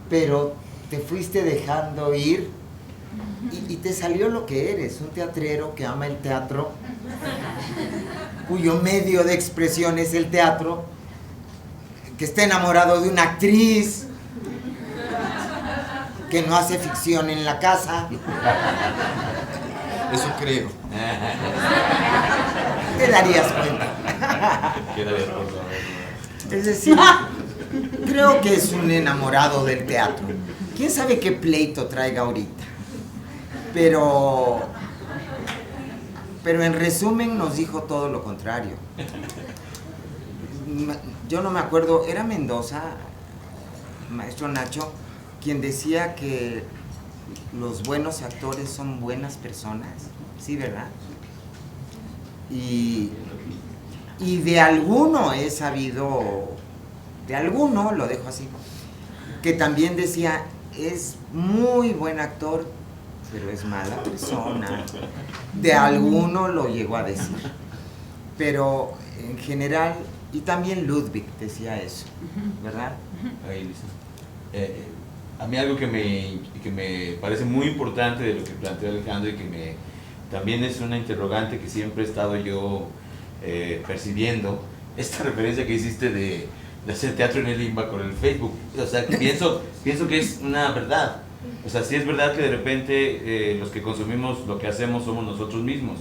pero te fuiste dejando ir y te salió lo que eres, un teatrero que ama el teatro, cuyo medio de expresión es el teatro, que está enamorado de una actriz, que no hace ficción en la casa. Eso creo. Te darías cuenta. Es decir, creo que es un enamorado del teatro. ¿Quién sabe qué pleito traiga ahorita? Pero en resumen nos dijo todo lo contrario. Yo no me acuerdo, era Mendoza, maestro Nacho, quien decía que los buenos actores son buenas personas, ¿sí, verdad? Y de alguno he sabido, de alguno, lo dejo así, que también decía, es muy buen actor, pero es mala persona. De alguno lo llegó a decir. Pero en general, y también Ludwig decía eso, ¿verdad? Ahí, Lisa. A mí algo que me parece muy importante de lo que planteó Alejandro y que también es una interrogante que siempre he estado yo percibiendo, esta referencia que hiciste de hacer teatro en el IMBA con el Facebook. O sea, pienso que es una verdad. O sea, sí es verdad que de repente los que consumimos lo que hacemos somos nosotros mismos.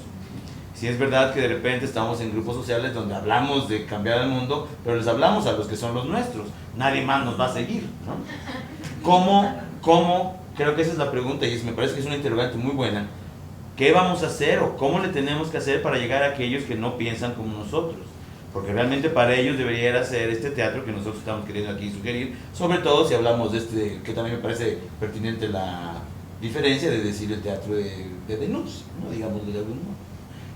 Sí es verdad que de repente estamos en grupos sociales donde hablamos de cambiar el mundo, pero les hablamos a los que son los nuestros. Nadie más nos va a seguir, ¿no? ¿Cómo? Creo que esa es la pregunta y me parece que es una interrogante muy buena. ¿Qué vamos a hacer o cómo le tenemos que hacer para llegar a aquellos que no piensan como nosotros? Porque realmente para ellos debería ser este teatro que nosotros estamos queriendo aquí sugerir, sobre todo si hablamos de este, que también me parece pertinente la diferencia de decir el teatro de denuncia, ¿no? Digamos de algún modo.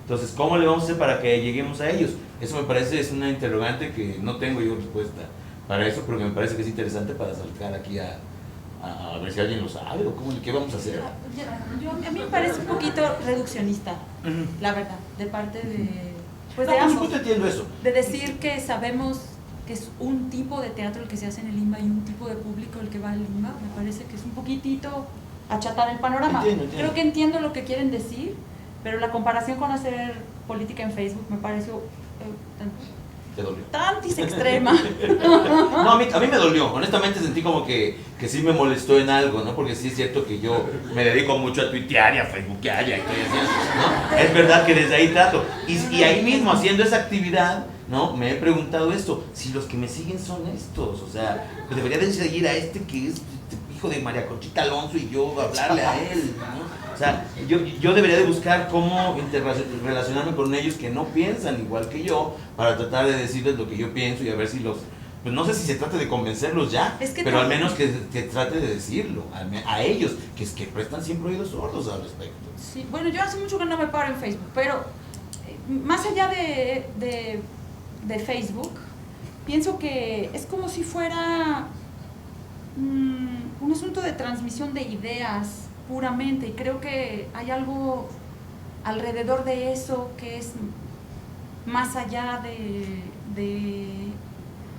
Entonces, ¿cómo le vamos a hacer para que lleguemos a ellos? Eso me parece es una interrogante que no tengo yo respuesta para eso, pero que me parece que es interesante para sacar aquí a ver si alguien lo sabe o qué vamos a hacer. A mí me parece un poquito reduccionista, la verdad, de parte de... Pues no, de por ambos, supuesto entiendo eso. de decir que sabemos que es un tipo de teatro el que se hace en el IMBA y un tipo de público el que va al IMBA, me parece que es un poquitito achatar el panorama. Entiendo. Creo que entiendo lo que quieren decir, pero la comparación con hacer política en Facebook me pareció tantis extrema. No, a mí me dolió, honestamente sentí como que sí me molestó en algo, ¿no? Porque sí es cierto que yo me dedico mucho a tuitear y a facebookear y a estoy haciendo, ¿no? Es verdad que desde ahí trato. Y ahí mismo, haciendo esa actividad, ¿no? Me he preguntado esto, si los que me siguen son estos, o sea, pues debería de seguir a este que es hijo de María Conchita Alonso y yo hablarle a él, ¿no? O sea, yo debería de buscar cómo relacionarme con ellos que no piensan igual que yo para tratar de decirles lo que yo pienso y a ver si pues no sé si se trata de convencerlos ya, pero al menos que trate de decirlo a ellos, que prestan siempre oídos sordos al respecto. Sí, bueno, yo hace mucho que no me paro en Facebook, pero más allá de Facebook, pienso que es como si fuera un asunto de transmisión de ideas puramente, y creo que hay algo alrededor de eso que es más allá de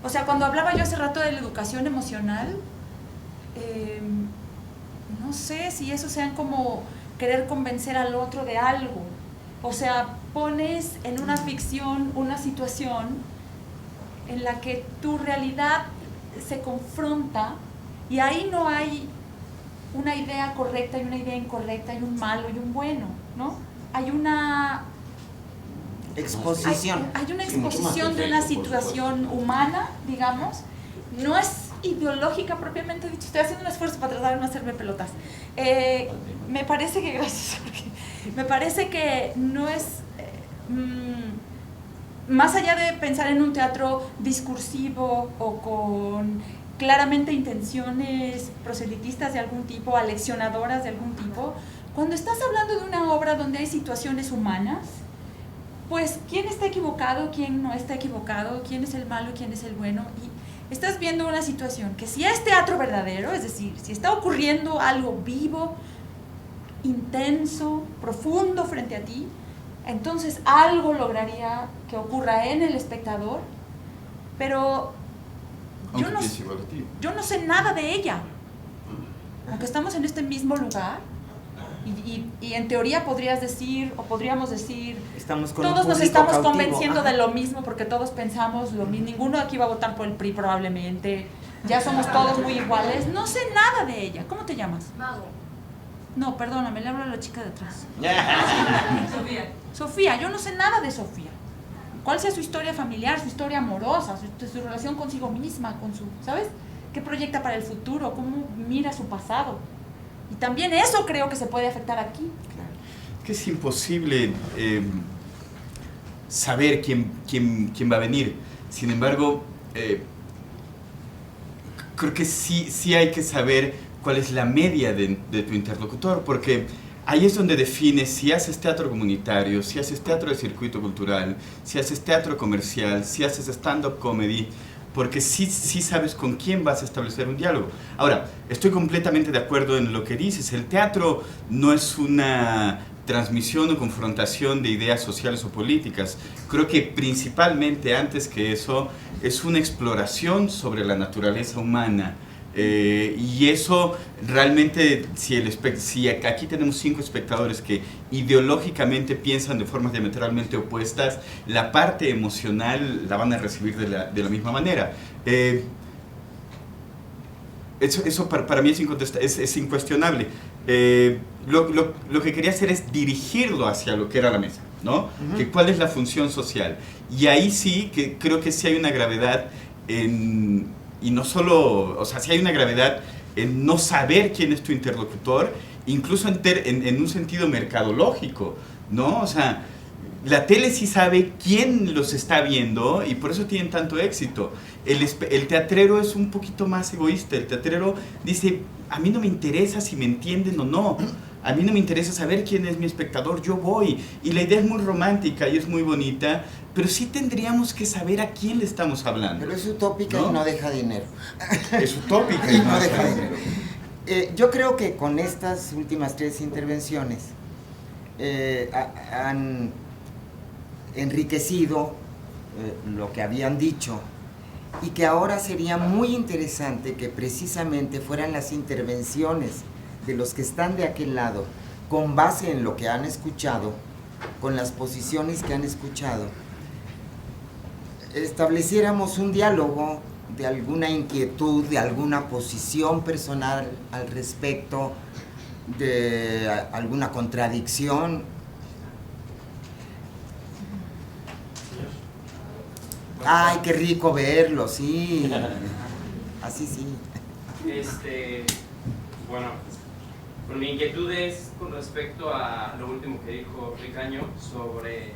o sea, cuando hablaba yo hace rato de la educación emocional, no sé si eso sean como querer convencer al otro de algo, o sea, pones en una ficción una situación en la que tu realidad se confronta y ahí no hay una idea correcta y una idea incorrecta, hay un malo y un bueno, ¿no? Hay una exposición. Hay una exposición de una situación humana, digamos, no es ideológica propiamente dicho, estoy haciendo un esfuerzo para tratar de no hacerme pelotas. Me parece que, gracias, me parece que no es, más allá de pensar en un teatro discursivo o con claramente intenciones proselitistas de algún tipo, aleccionadoras de algún tipo, cuando estás hablando de una obra donde hay situaciones humanas, pues quién está equivocado, quién no está equivocado, quién es el malo, quién es el bueno, y estás viendo una situación que si es teatro verdadero, es decir, si está ocurriendo algo vivo, intenso, profundo frente a ti, entonces algo lograría que ocurra en el espectador, pero yo no sé nada de ella. Aunque estamos en este mismo lugar, Y en teoría podrías decir, o podríamos decir, Estamos con todos un nos público estamos cautivo. convenciendo Ajá. de lo mismo porque todos pensamos lo mismo. Ninguno de aquí va a votar por el PRI probablemente. Ya somos todos muy iguales. No sé nada de ella. ¿Cómo te llamas? Mago. No, perdóname, le hablo a la chica de atrás. Sofía. Sofía, yo no sé nada de Sofía. ¿Cuál sea su historia familiar, su historia amorosa, su relación consigo misma, con su, ¿sabes? ¿Qué proyecta para el futuro? ¿Cómo mira su pasado? Y también eso creo que se puede afectar aquí. Claro. Que es imposible saber quién va a venir. Sin embargo, creo que sí hay que saber cuál es la media de tu interlocutor, porque ahí es donde defines si haces teatro comunitario, si haces teatro de circuito cultural, si haces teatro comercial, si haces stand-up comedy, porque sí sabes con quién vas a establecer un diálogo. Ahora, estoy completamente de acuerdo en lo que dices. El teatro no es una transmisión o confrontación de ideas sociales o políticas. Creo que principalmente, antes que eso, es una exploración sobre la naturaleza humana. Y eso realmente, si aquí tenemos 5 espectadores que ideológicamente piensan de formas diametralmente opuestas, la parte emocional la van a recibir de la misma manera. Eso para mí es incuestionable. Lo que quería hacer es dirigirlo hacia lo que era la mesa, ¿no? Uh-huh. Que cuál es la función social. Y ahí sí, que creo que sí hay una gravedad y no solo, o sea, sí hay una gravedad en no saber quién es tu interlocutor, incluso en un sentido mercadológico, ¿no? O sea, la tele sí sabe quién los está viendo y por eso tienen tanto éxito. El teatrero es un poquito más egoísta. El teatrero dice, a mí no me interesa si me entienden o no. A mí no me interesa saber quién es mi espectador, yo voy. Y la idea es muy romántica y es muy bonita, pero sí tendríamos que saber a quién le estamos hablando. Pero es utópica, ¿no? Y no deja dinero. Es utópica Y no deja dinero. Yo creo que con estas últimas 3 intervenciones han enriquecido lo que habían dicho, y que ahora sería muy interesante que precisamente fueran las intervenciones de los que están de aquel lado, con base en lo que han escuchado, con las posiciones que han escuchado, estableciéramos un diálogo de alguna inquietud, de alguna posición personal al respecto, de alguna contradicción. Ay, qué rico verlo, sí. Así sí. Bueno, pues, mi inquietud es con respecto a lo último que dijo Ricaño sobre,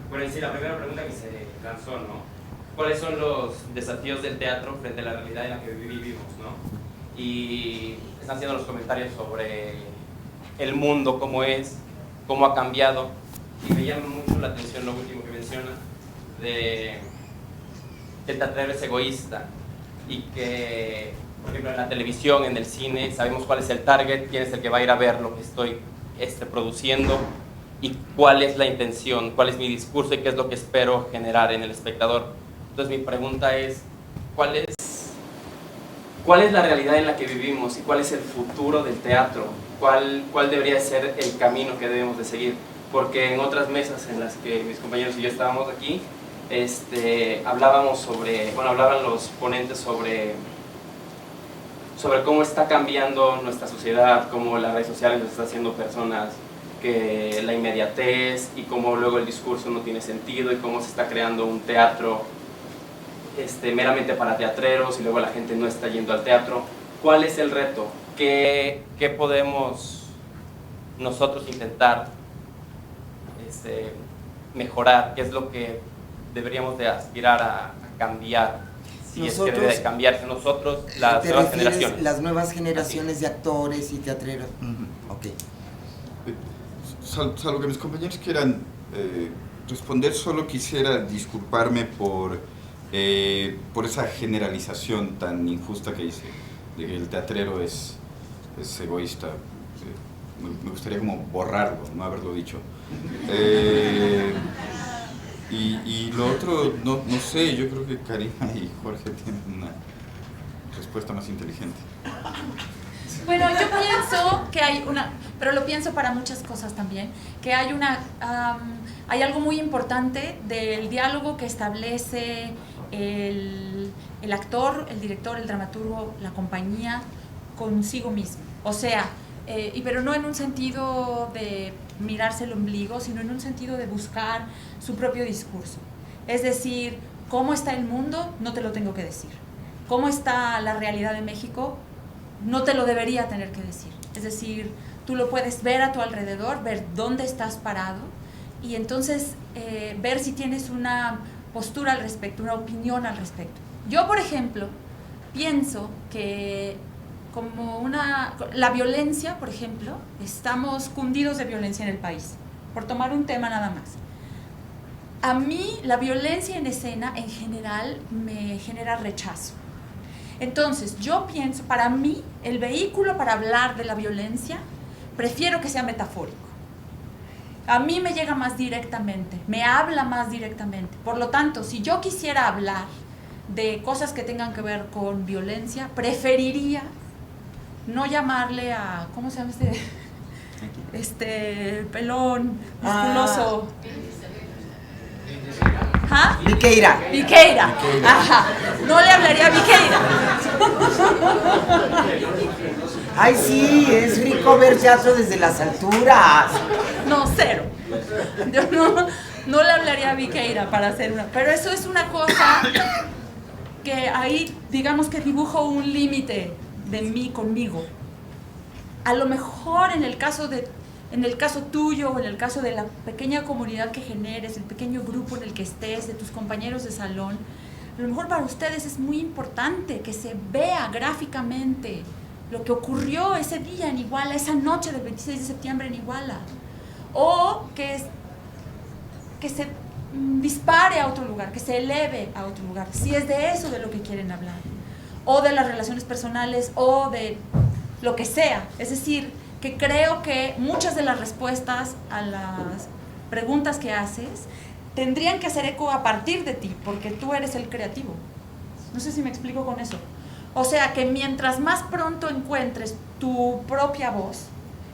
bueno, en sí, la primera pregunta que se lanzó, ¿no? ¿Cuáles son los desafíos del teatro frente a la realidad en la que vivimos, ¿no? Y están haciendo los comentarios sobre el mundo, cómo es, cómo ha cambiado, y me llama mucho la atención lo último que menciona de el teatrero es egoísta y que, por ejemplo, en la televisión, en el cine, sabemos cuál es el target, quién es el que va a ir a ver lo que estoy produciendo y cuál es la intención, cuál es mi discurso y qué es lo que espero generar en el espectador. Entonces mi pregunta es, ¿cuál es la realidad en la que vivimos y cuál es el futuro del teatro? ¿Cuál debería ser el camino que debemos de seguir? Porque en otras mesas en las que mis compañeros y yo estábamos aquí, hablábamos hablaban los ponentes sobre cómo está cambiando nuestra sociedad, cómo las redes sociales nos están haciendo personas que la inmediatez y cómo luego el discurso no tiene sentido y cómo se está creando un teatro meramente para teatreros y luego la gente no está yendo al teatro. ¿Cuál es el reto? ¿Qué podemos nosotros intentar mejorar? ¿Qué es lo que deberíamos de aspirar a cambiar? Si nosotros, es que debe de cambiarse nosotros, las nuevas generaciones. Las nuevas generaciones de actores y teatreros. Ok. Salvo que mis compañeros quieran responder, solo quisiera disculparme por esa generalización tan injusta que hice, de que el teatrero es egoísta. Me gustaría como borrarlo, no haberlo dicho. Y lo otro, no sé, yo creo que Karina y Jorge tienen una respuesta más inteligente. Bueno, yo pienso que hay una, pero lo pienso para muchas cosas también, que hay hay algo muy importante del diálogo que establece el actor, el director, el dramaturgo, la compañía consigo mismo. O sea, pero no en un sentido de mirarse el ombligo, sino en un sentido de buscar su propio discurso. Es decir, ¿cómo está el mundo? No te lo tengo que decir. ¿Cómo está la realidad de México? No te lo debería tener que decir. Es decir, tú lo puedes ver a tu alrededor, ver dónde estás parado y entonces ver si tienes una postura al respecto, una opinión al respecto. Yo, por ejemplo, pienso que la violencia, por ejemplo, estamos cundidos de violencia en el país, por tomar un tema nada más. A mí la violencia en escena en general me genera rechazo. Entonces yo pienso, para mí el vehículo para hablar de la violencia prefiero que sea metafórico. A mí me llega más directamente, me habla más directamente. Por lo tanto, si yo quisiera hablar de cosas que tengan que ver con violencia, preferiría no llamarle a, ¿cómo se llama este pelón musculoso? ¿Ah? Viqueira. Viqueira. Ajá. No le hablaría a Viqueira. Ay, sí, es rico ver teatro desde las alturas. No, cero. Yo no le hablaría a Viqueira para hacer una... Pero eso es una cosa que ahí, digamos que dibujo un límite de mí conmigo. A lo mejor en el caso tuyo o en el caso de la pequeña comunidad que generes, el pequeño grupo en el que estés, de tus compañeros de salón, a lo mejor para ustedes es muy importante que se vea gráficamente lo que ocurrió ese día en Iguala, esa noche del 26 de septiembre en Iguala, o que se dispare a otro lugar, que se eleve a otro lugar, si es de eso de lo que quieren hablar, o de las relaciones personales, o de lo que sea. Es decir, que creo que muchas de las respuestas a las preguntas que haces tendrían que hacer eco a partir de ti, porque tú eres el creativo. No sé si me explico con eso. O sea, que mientras más pronto encuentres tu propia voz,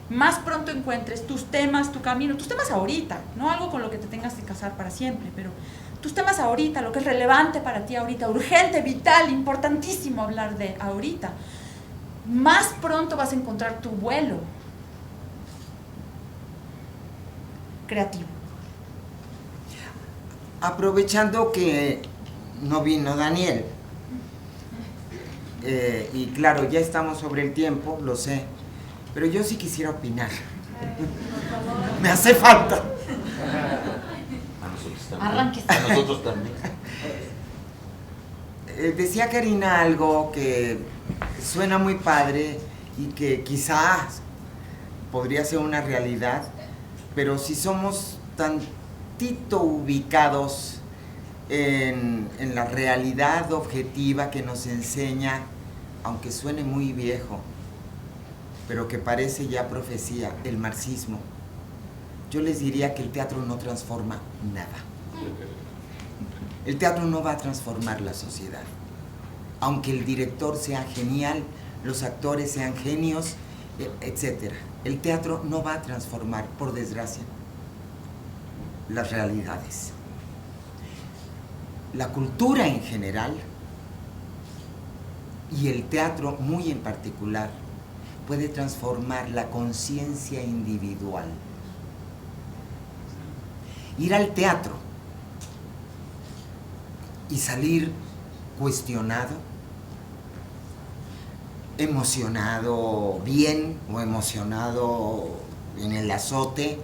más pronto encuentres tus temas, tu camino, tus temas ahorita, no algo con lo que te tengas que casar para siempre, pero tus temas ahorita, lo que es relevante para ti ahorita, urgente, vital, importantísimo hablar de ahorita, más pronto vas a encontrar tu vuelo creativo. Aprovechando que no vino Daniel, y claro, ya estamos sobre el tiempo, lo sé, pero yo sí quisiera opinar. Me hace falta. A nosotros también. Arránquese. A nosotros también. Decía Karina algo que suena muy padre y que quizás podría ser una realidad, pero si somos tantito ubicados en la realidad objetiva que nos enseña, aunque suene muy viejo, pero que parece ya profecía, el marxismo, yo les diría que el teatro no transforma nada. El teatro no va a transformar la sociedad. Aunque el director sea genial, los actores sean genios, etc. El teatro no va a transformar, por desgracia, las realidades. La cultura en general y el teatro muy en particular puede transformar la conciencia individual. Ir al teatro y salir cuestionado, emocionado bien o emocionado en el azote,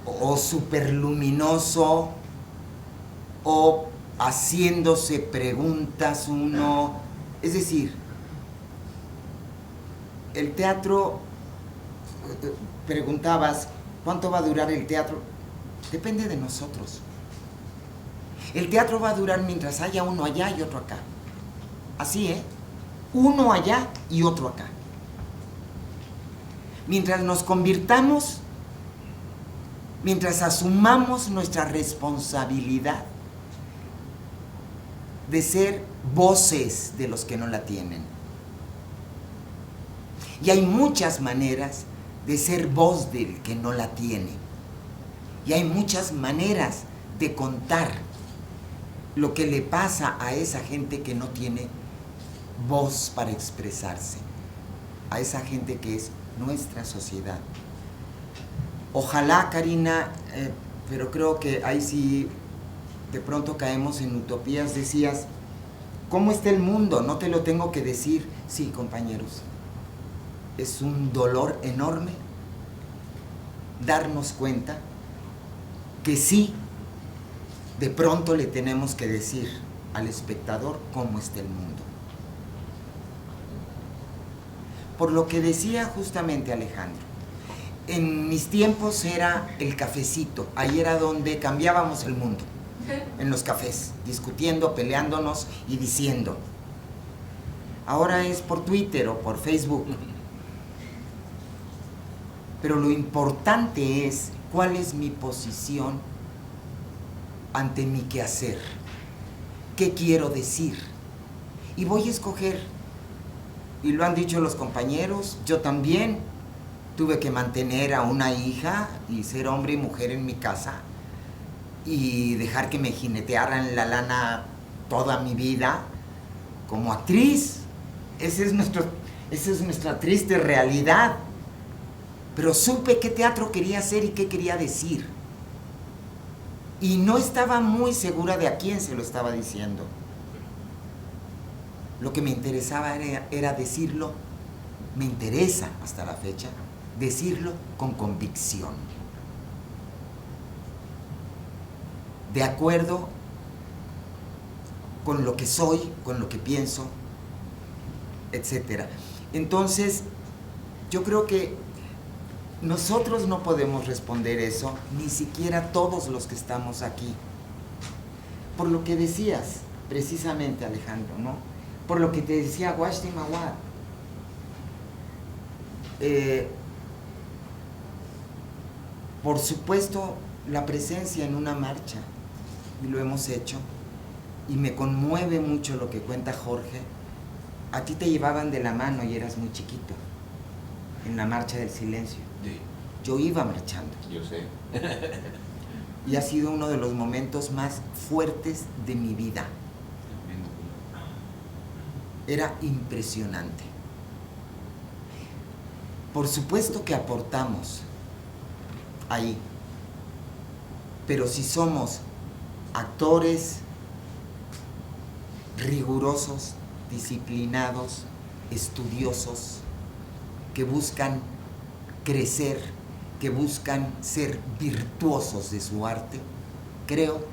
o superluminoso, o haciéndose preguntas uno. Es decir, el teatro, preguntabas, ¿cuánto va a durar el teatro? Depende de nosotros. El teatro va a durar mientras haya uno allá y otro acá. Así, uno allá y otro acá. Mientras nos convirtamos, mientras asumamos nuestra responsabilidad de ser voces de los que no la tienen. Y hay muchas maneras de ser voz del que no la tiene. Y hay muchas maneras de contar lo que le pasa a esa gente que no tiene voz para expresarse, a esa gente que es nuestra sociedad. Ojalá, Karina, pero creo que ahí sí de pronto caemos en utopías. Decías, ¿cómo está el mundo? No te lo tengo que decir. Sí, compañeros, es un dolor enorme darnos cuenta que sí, de pronto le tenemos que decir al espectador cómo está el mundo. Por lo que decía justamente Alejandro, en mis tiempos era el cafecito, ahí era donde cambiábamos el mundo, en los cafés, discutiendo, peleándonos y diciendo. Ahora es por Twitter o por Facebook. Pero lo importante es cuál es mi posición ante mi quehacer, qué quiero decir. Y voy a escoger, y lo han dicho los compañeros, yo también tuve que mantener a una hija y ser hombre y mujer en mi casa y dejar que me jinetearan la lana toda mi vida como actriz. Esa es nuestra triste realidad. Pero supe qué teatro quería hacer y qué quería decir. Y no estaba muy segura de a quién se lo estaba diciendo. Lo que me interesaba era decirlo, me interesa hasta la fecha, decirlo con convicción. De acuerdo con lo que soy, con lo que pienso, etc. Entonces, yo creo que nosotros no podemos responder eso, ni siquiera todos los que estamos aquí. Por lo que decías, precisamente, Alejandro, ¿no? Por lo que te decía Washti Mawad. Por supuesto, la presencia en una marcha, y lo hemos hecho, y me conmueve mucho lo que cuenta Jorge. A ti te llevaban de la mano y eras muy chiquito, en la Marcha del Silencio. Sí. Yo iba marchando. Yo sé. Y ha sido uno de los momentos más fuertes de mi vida. Era impresionante. Por supuesto que aportamos ahí, pero si somos actores rigurosos, disciplinados, estudiosos, que buscan crecer, que buscan ser virtuosos de su arte, creo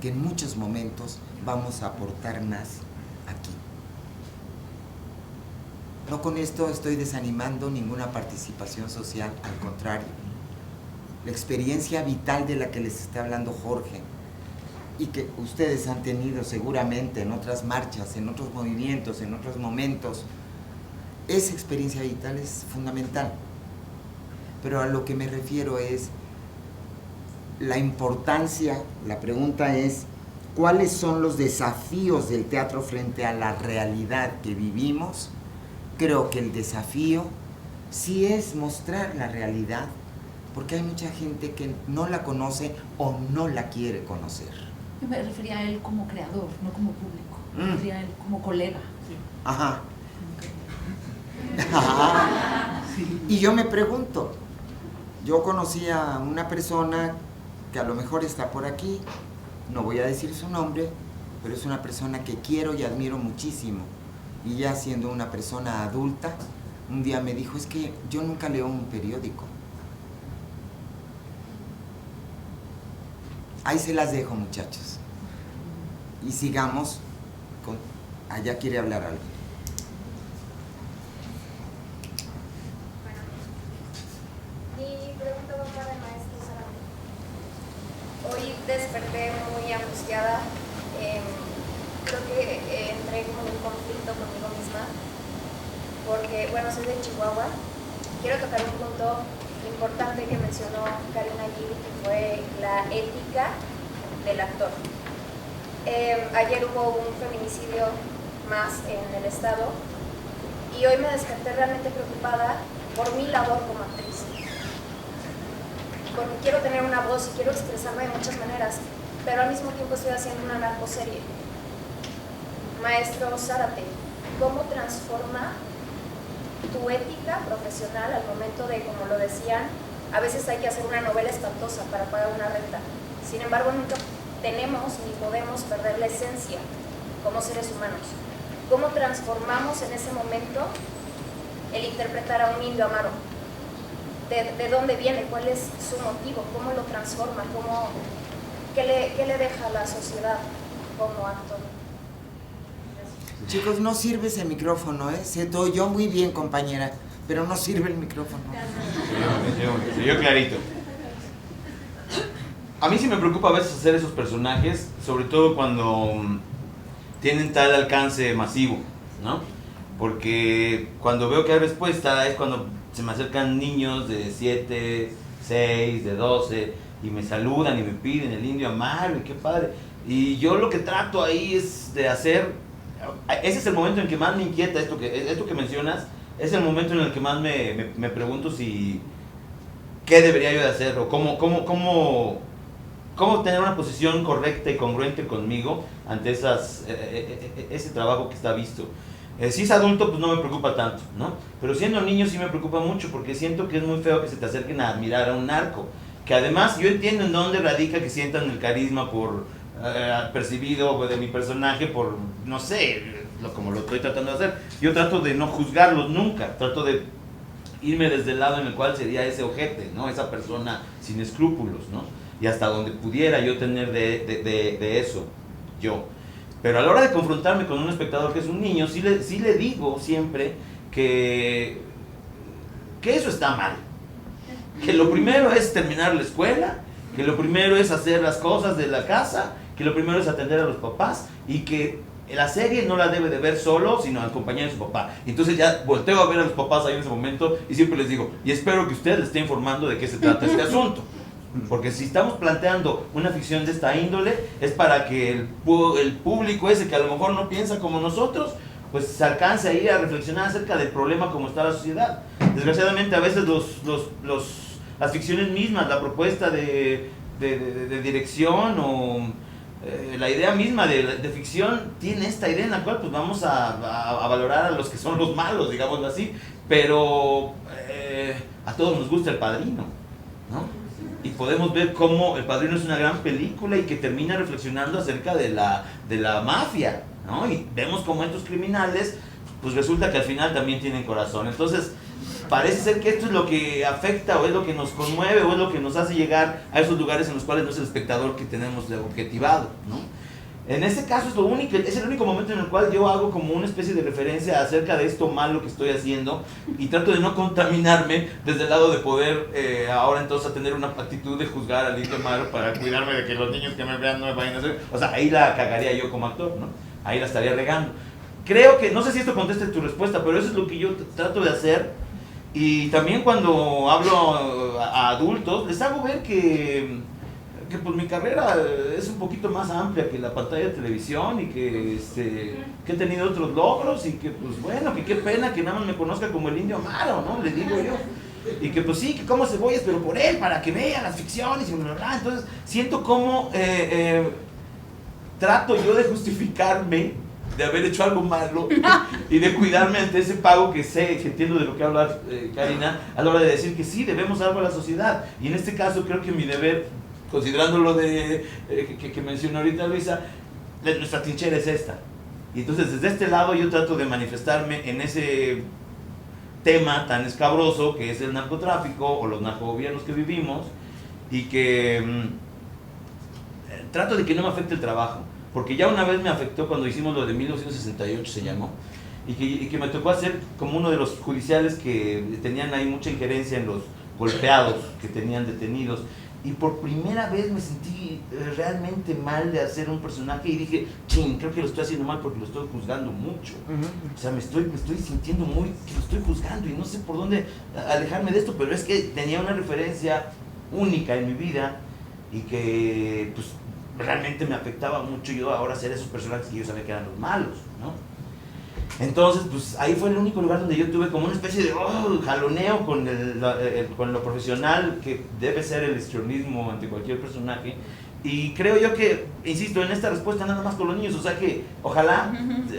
que en muchos momentos vamos a aportar más aquí. No con esto estoy desanimando ninguna participación social, al contrario. La experiencia vital de la que les está hablando Jorge y que ustedes han tenido seguramente en otras marchas, en otros movimientos, en otros momentos, esa experiencia vital es fundamental. Pero a lo que me refiero es la importancia, la pregunta es, ¿cuáles son los desafíos del teatro frente a la realidad que vivimos? Creo que el desafío sí es mostrar la realidad, porque hay mucha gente que no la conoce o no la quiere conocer. Yo me refería a él como creador, no como público. Me refería a él como colega. Ajá. Ajá. Y yo me pregunto, yo conocí a una persona que a lo mejor está por aquí, no voy a decir su nombre, pero es una persona que quiero y admiro muchísimo. Y ya siendo una persona adulta, un día me dijo, es que yo nunca leo un periódico. Ahí se las dejo, muchachos. Y sigamos con... Allá quiere hablar algo. Mi pregunta va para el maestro Zárate. Hoy desperté muy angustiada. Creo que entré como en un conflicto conmigo misma. Porque, bueno, soy de Chihuahua. Quiero tocar un punto importante que mencionó Karina Gil, que fue la ética del actor. Ayer hubo un feminicidio más en el estado Y hoy me desperté realmente preocupada por mi labor como actriz. Porque quiero tener una voz y quiero expresarme de muchas maneras, pero al mismo tiempo estoy haciendo una narcoserie. Maestro Zárate, ¿cómo transforma tu ética profesional al momento de, como lo decían, a veces hay que hacer una novela espantosa para pagar una renta? Sin embargo, nunca tenemos ni podemos perder la esencia como seres humanos. ¿Cómo transformamos en ese momento el interpretar a un indio amaro? ¿De dónde viene? ¿Cuál es su motivo? ¿Cómo lo transforma? ¿Qué le deja a la sociedad como actor? Chicos, no sirve ese micrófono, ¿eh? Se te oyó muy bien, compañera, pero no sirve el micrófono. Se oyó clarito. A mí sí me preocupa a veces hacer esos personajes, sobre todo cuando tienen tal alcance masivo, ¿no? Porque cuando veo que hay respuesta es cuando se me acercan niños de 7, 6, de 12 y me saludan y me piden el indio amaro y qué padre. Y yo lo que trato ahí es de hacer, ese es el momento en que más me inquieta esto que mencionas, es el momento en el que más me pregunto si qué debería yo de hacer o cómo tener una posición correcta y congruente conmigo ante ese trabajo que está visto. Si es adulto, pues no me preocupa tanto, ¿no? Pero siendo niño sí me preocupa mucho porque siento que es muy feo que se te acerquen a admirar a un narco. Que además yo entiendo en dónde radica que sientan el carisma por percibido de mi personaje, por, no sé, como lo estoy tratando de hacer. Yo trato de no juzgarlos nunca, trato de irme desde el lado en el cual sería ese ojete, ¿no? Esa persona sin escrúpulos, ¿no? Y hasta donde pudiera yo tener de eso, yo. Pero a la hora de confrontarme con un espectador que es un niño, sí le digo siempre que eso está mal. Que lo primero es terminar la escuela, que lo primero es hacer las cosas de la casa, que lo primero es atender a los papás y que la serie no la debe de ver solo, sino en compañía de su papá. Entonces ya volteo a ver a los papás ahí en ese momento y siempre les digo, y espero que usted les esté informando de qué se trata este asunto. Porque si estamos planteando una ficción de esta índole, es para que el público ese que a lo mejor no piensa como nosotros, pues se alcance ahí a reflexionar acerca del problema como está la sociedad. Desgraciadamente a veces las ficciones mismas, la propuesta de dirección o la idea misma de ficción tiene esta idea en la cual pues vamos a valorar a los que son los malos, digámoslo así, pero a todos nos gusta El Padrino, ¿no? Y podemos ver cómo El Padrino es una gran película y que termina reflexionando acerca de la mafia, ¿no? Y vemos cómo estos criminales, pues resulta que al final también tienen corazón. Entonces, parece ser que esto es lo que afecta o es lo que nos conmueve o es lo que nos hace llegar a esos lugares en los cuales no es el espectador que tenemos objetivado, ¿no? En este caso es el único momento en el cual yo hago como una especie de referencia acerca de esto malo que estoy haciendo y trato de no contaminarme desde el lado de poder ahora entonces tener una actitud de juzgar al indio amaro para cuidarme de que los niños que me vean no me vayan a hacer. O sea, ahí la cagaría yo como actor, ¿no? Ahí la estaría regando. Creo que, no sé si esto conteste tu respuesta, pero eso es lo que yo trato de hacer. Y también cuando hablo a adultos, les hago ver que pues mi carrera es un poquito más amplia que la pantalla de televisión y que he tenido otros logros y que pues bueno, que qué pena que nada más me conozca como el indio amaro, ¿no? Le digo yo. Y que pues sí, que como cebollas, pero por él, para que vean las ficciones y bla, bla, bla. Entonces siento como trato yo de justificarme de haber hecho algo malo y de cuidarme ante ese pago que entiendo de lo que habla Karina, a la hora de decir que sí, debemos algo a la sociedad. Y en este caso creo que mi deber, considerando lo que mencionó ahorita Luisa, nuestra trinchera es esta. Y entonces desde este lado yo trato de manifestarme en ese tema tan escabroso que es el narcotráfico o los narcogobiernos que vivimos y que trato de que no me afecte el trabajo. Porque ya una vez me afectó cuando hicimos lo de 1968 se llamó, y que me tocó hacer como uno de los judiciales que tenían ahí mucha injerencia en los golpeados que tenían detenidos. Y por primera vez me sentí realmente mal de hacer un personaje y dije, ching, creo que lo estoy haciendo mal porque lo estoy juzgando mucho. O sea, me estoy sintiendo muy que lo estoy juzgando y no sé por dónde alejarme de esto, pero es que tenía una referencia única en mi vida y que pues realmente me afectaba mucho yo ahora hacer esos personajes que yo sabía que eran los malos, ¿no? Entonces, pues ahí fue el único lugar donde yo tuve como una especie de jaloneo con, con lo profesional que debe ser el histrionismo ante cualquier personaje. Y creo yo que, insisto, en esta respuesta nada más con los niños, o sea que ojalá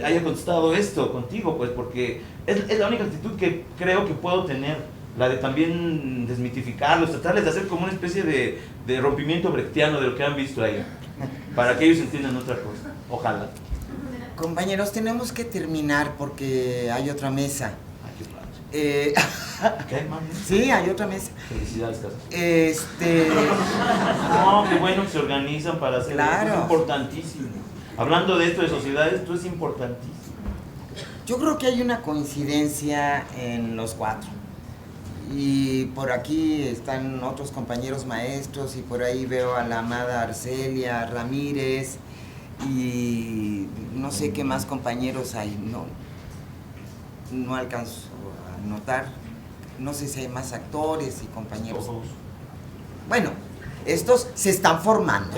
haya contestado esto contigo, pues porque es la única actitud que creo que puedo tener, la de también desmitificarlos, tratarles de hacer como una especie de rompimiento brechtiano de lo que han visto ahí, para que ellos entiendan otra cosa, ojalá. Compañeros, tenemos que terminar porque hay otra mesa. Ay, qué padre. ¿Qué, mami? Sí, hay otra mesa. Felicidades, Casa. No, qué bueno que se organizan para hacer claro. Esto es importantísimo. Hablando de esto de sociedades, esto es importantísimo. Yo creo que hay una coincidencia en los cuatro. Y por aquí están otros compañeros maestros y por ahí veo a la amada Arcelia Ramírez y no sé qué más compañeros hay, no alcanzo a notar, no sé si hay más actores y compañeros. Todos. Bueno, estos se están formando,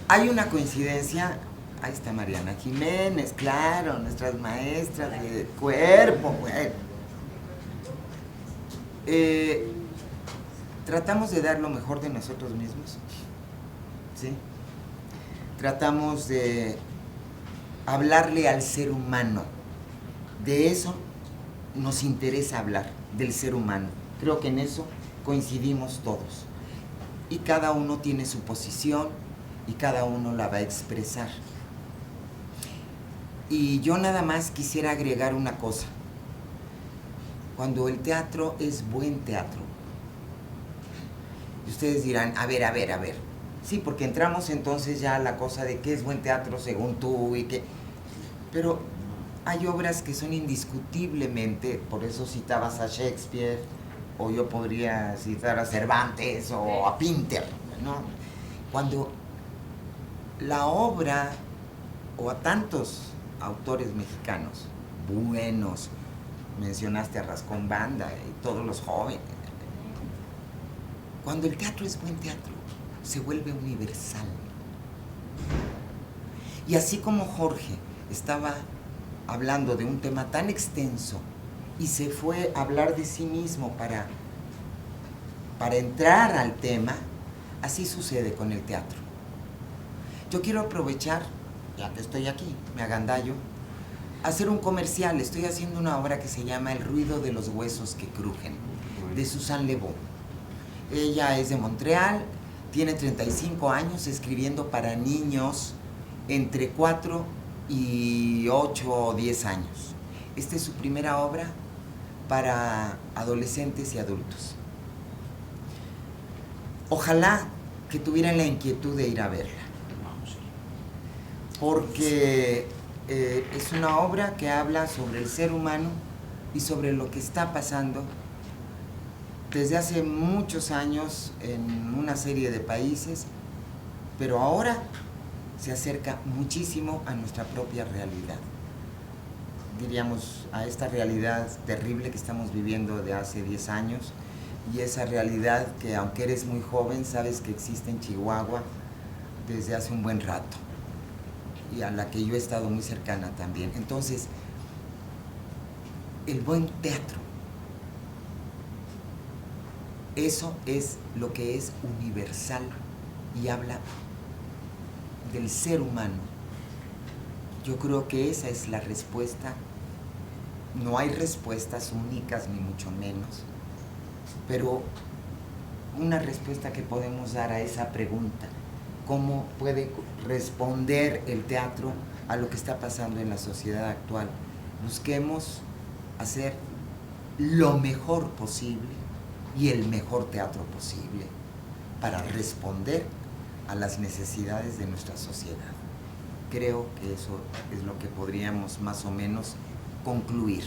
Hay una coincidencia, ahí está Mariana Jiménez, claro, nuestras maestras de cuerpo, bueno. Tratamos de dar lo mejor de nosotros mismos, ¿sí? Tratamos de hablarle al ser humano, de eso nos interesa hablar, del ser humano. Creo que en eso coincidimos todos. Y cada uno tiene su posición y cada uno la va a expresar. Y yo nada más quisiera agregar una cosa. Cuando el teatro es buen teatro, y ustedes dirán, a ver. Sí, porque entramos entonces ya a la cosa de qué es buen teatro según tú y qué. Pero hay obras que son indiscutiblemente, por eso citabas a Shakespeare, o yo podría citar a Cervantes o a Pinter, ¿no? Cuando la obra, o a tantos autores mexicanos buenos, mencionaste a Rascón Banda y todos los jóvenes, cuando el teatro es buen teatro, se vuelve universal. Y así como Jorge estaba hablando de un tema tan extenso y se fue a hablar de sí mismo para entrar al tema, así sucede con el teatro. Yo quiero aprovechar, ya que estoy aquí, me agandallo, hacer un comercial. Estoy haciendo una obra que se llama El ruido de los huesos que crujen, de Suzanne Le Beau. Ella es de Montreal, tiene 35 años escribiendo para niños entre 4 y 8 o 10 años. Esta es su primera obra para adolescentes y adultos. Ojalá que tuvieran la inquietud de ir a verla, porque es una obra que habla sobre el ser humano y sobre lo que está pasando desde hace muchos años en una serie de países, pero ahora se acerca muchísimo a nuestra propia realidad. Diríamos, a esta realidad terrible que estamos viviendo de hace 10 años, y esa realidad que, aunque eres muy joven, sabes que existe en Chihuahua desde hace un buen rato, y a la que yo he estado muy cercana también. Entonces, el buen teatro, eso es lo que es universal y habla del ser humano. Yo creo que esa es la respuesta. No hay respuestas únicas, ni mucho menos, pero una respuesta que podemos dar a esa pregunta: ¿cómo puede responder el teatro a lo que está pasando en la sociedad actual? Busquemos hacer lo mejor posible y el mejor teatro posible para responder a las necesidades de nuestra sociedad. Creo que eso es lo que podríamos más o menos concluir.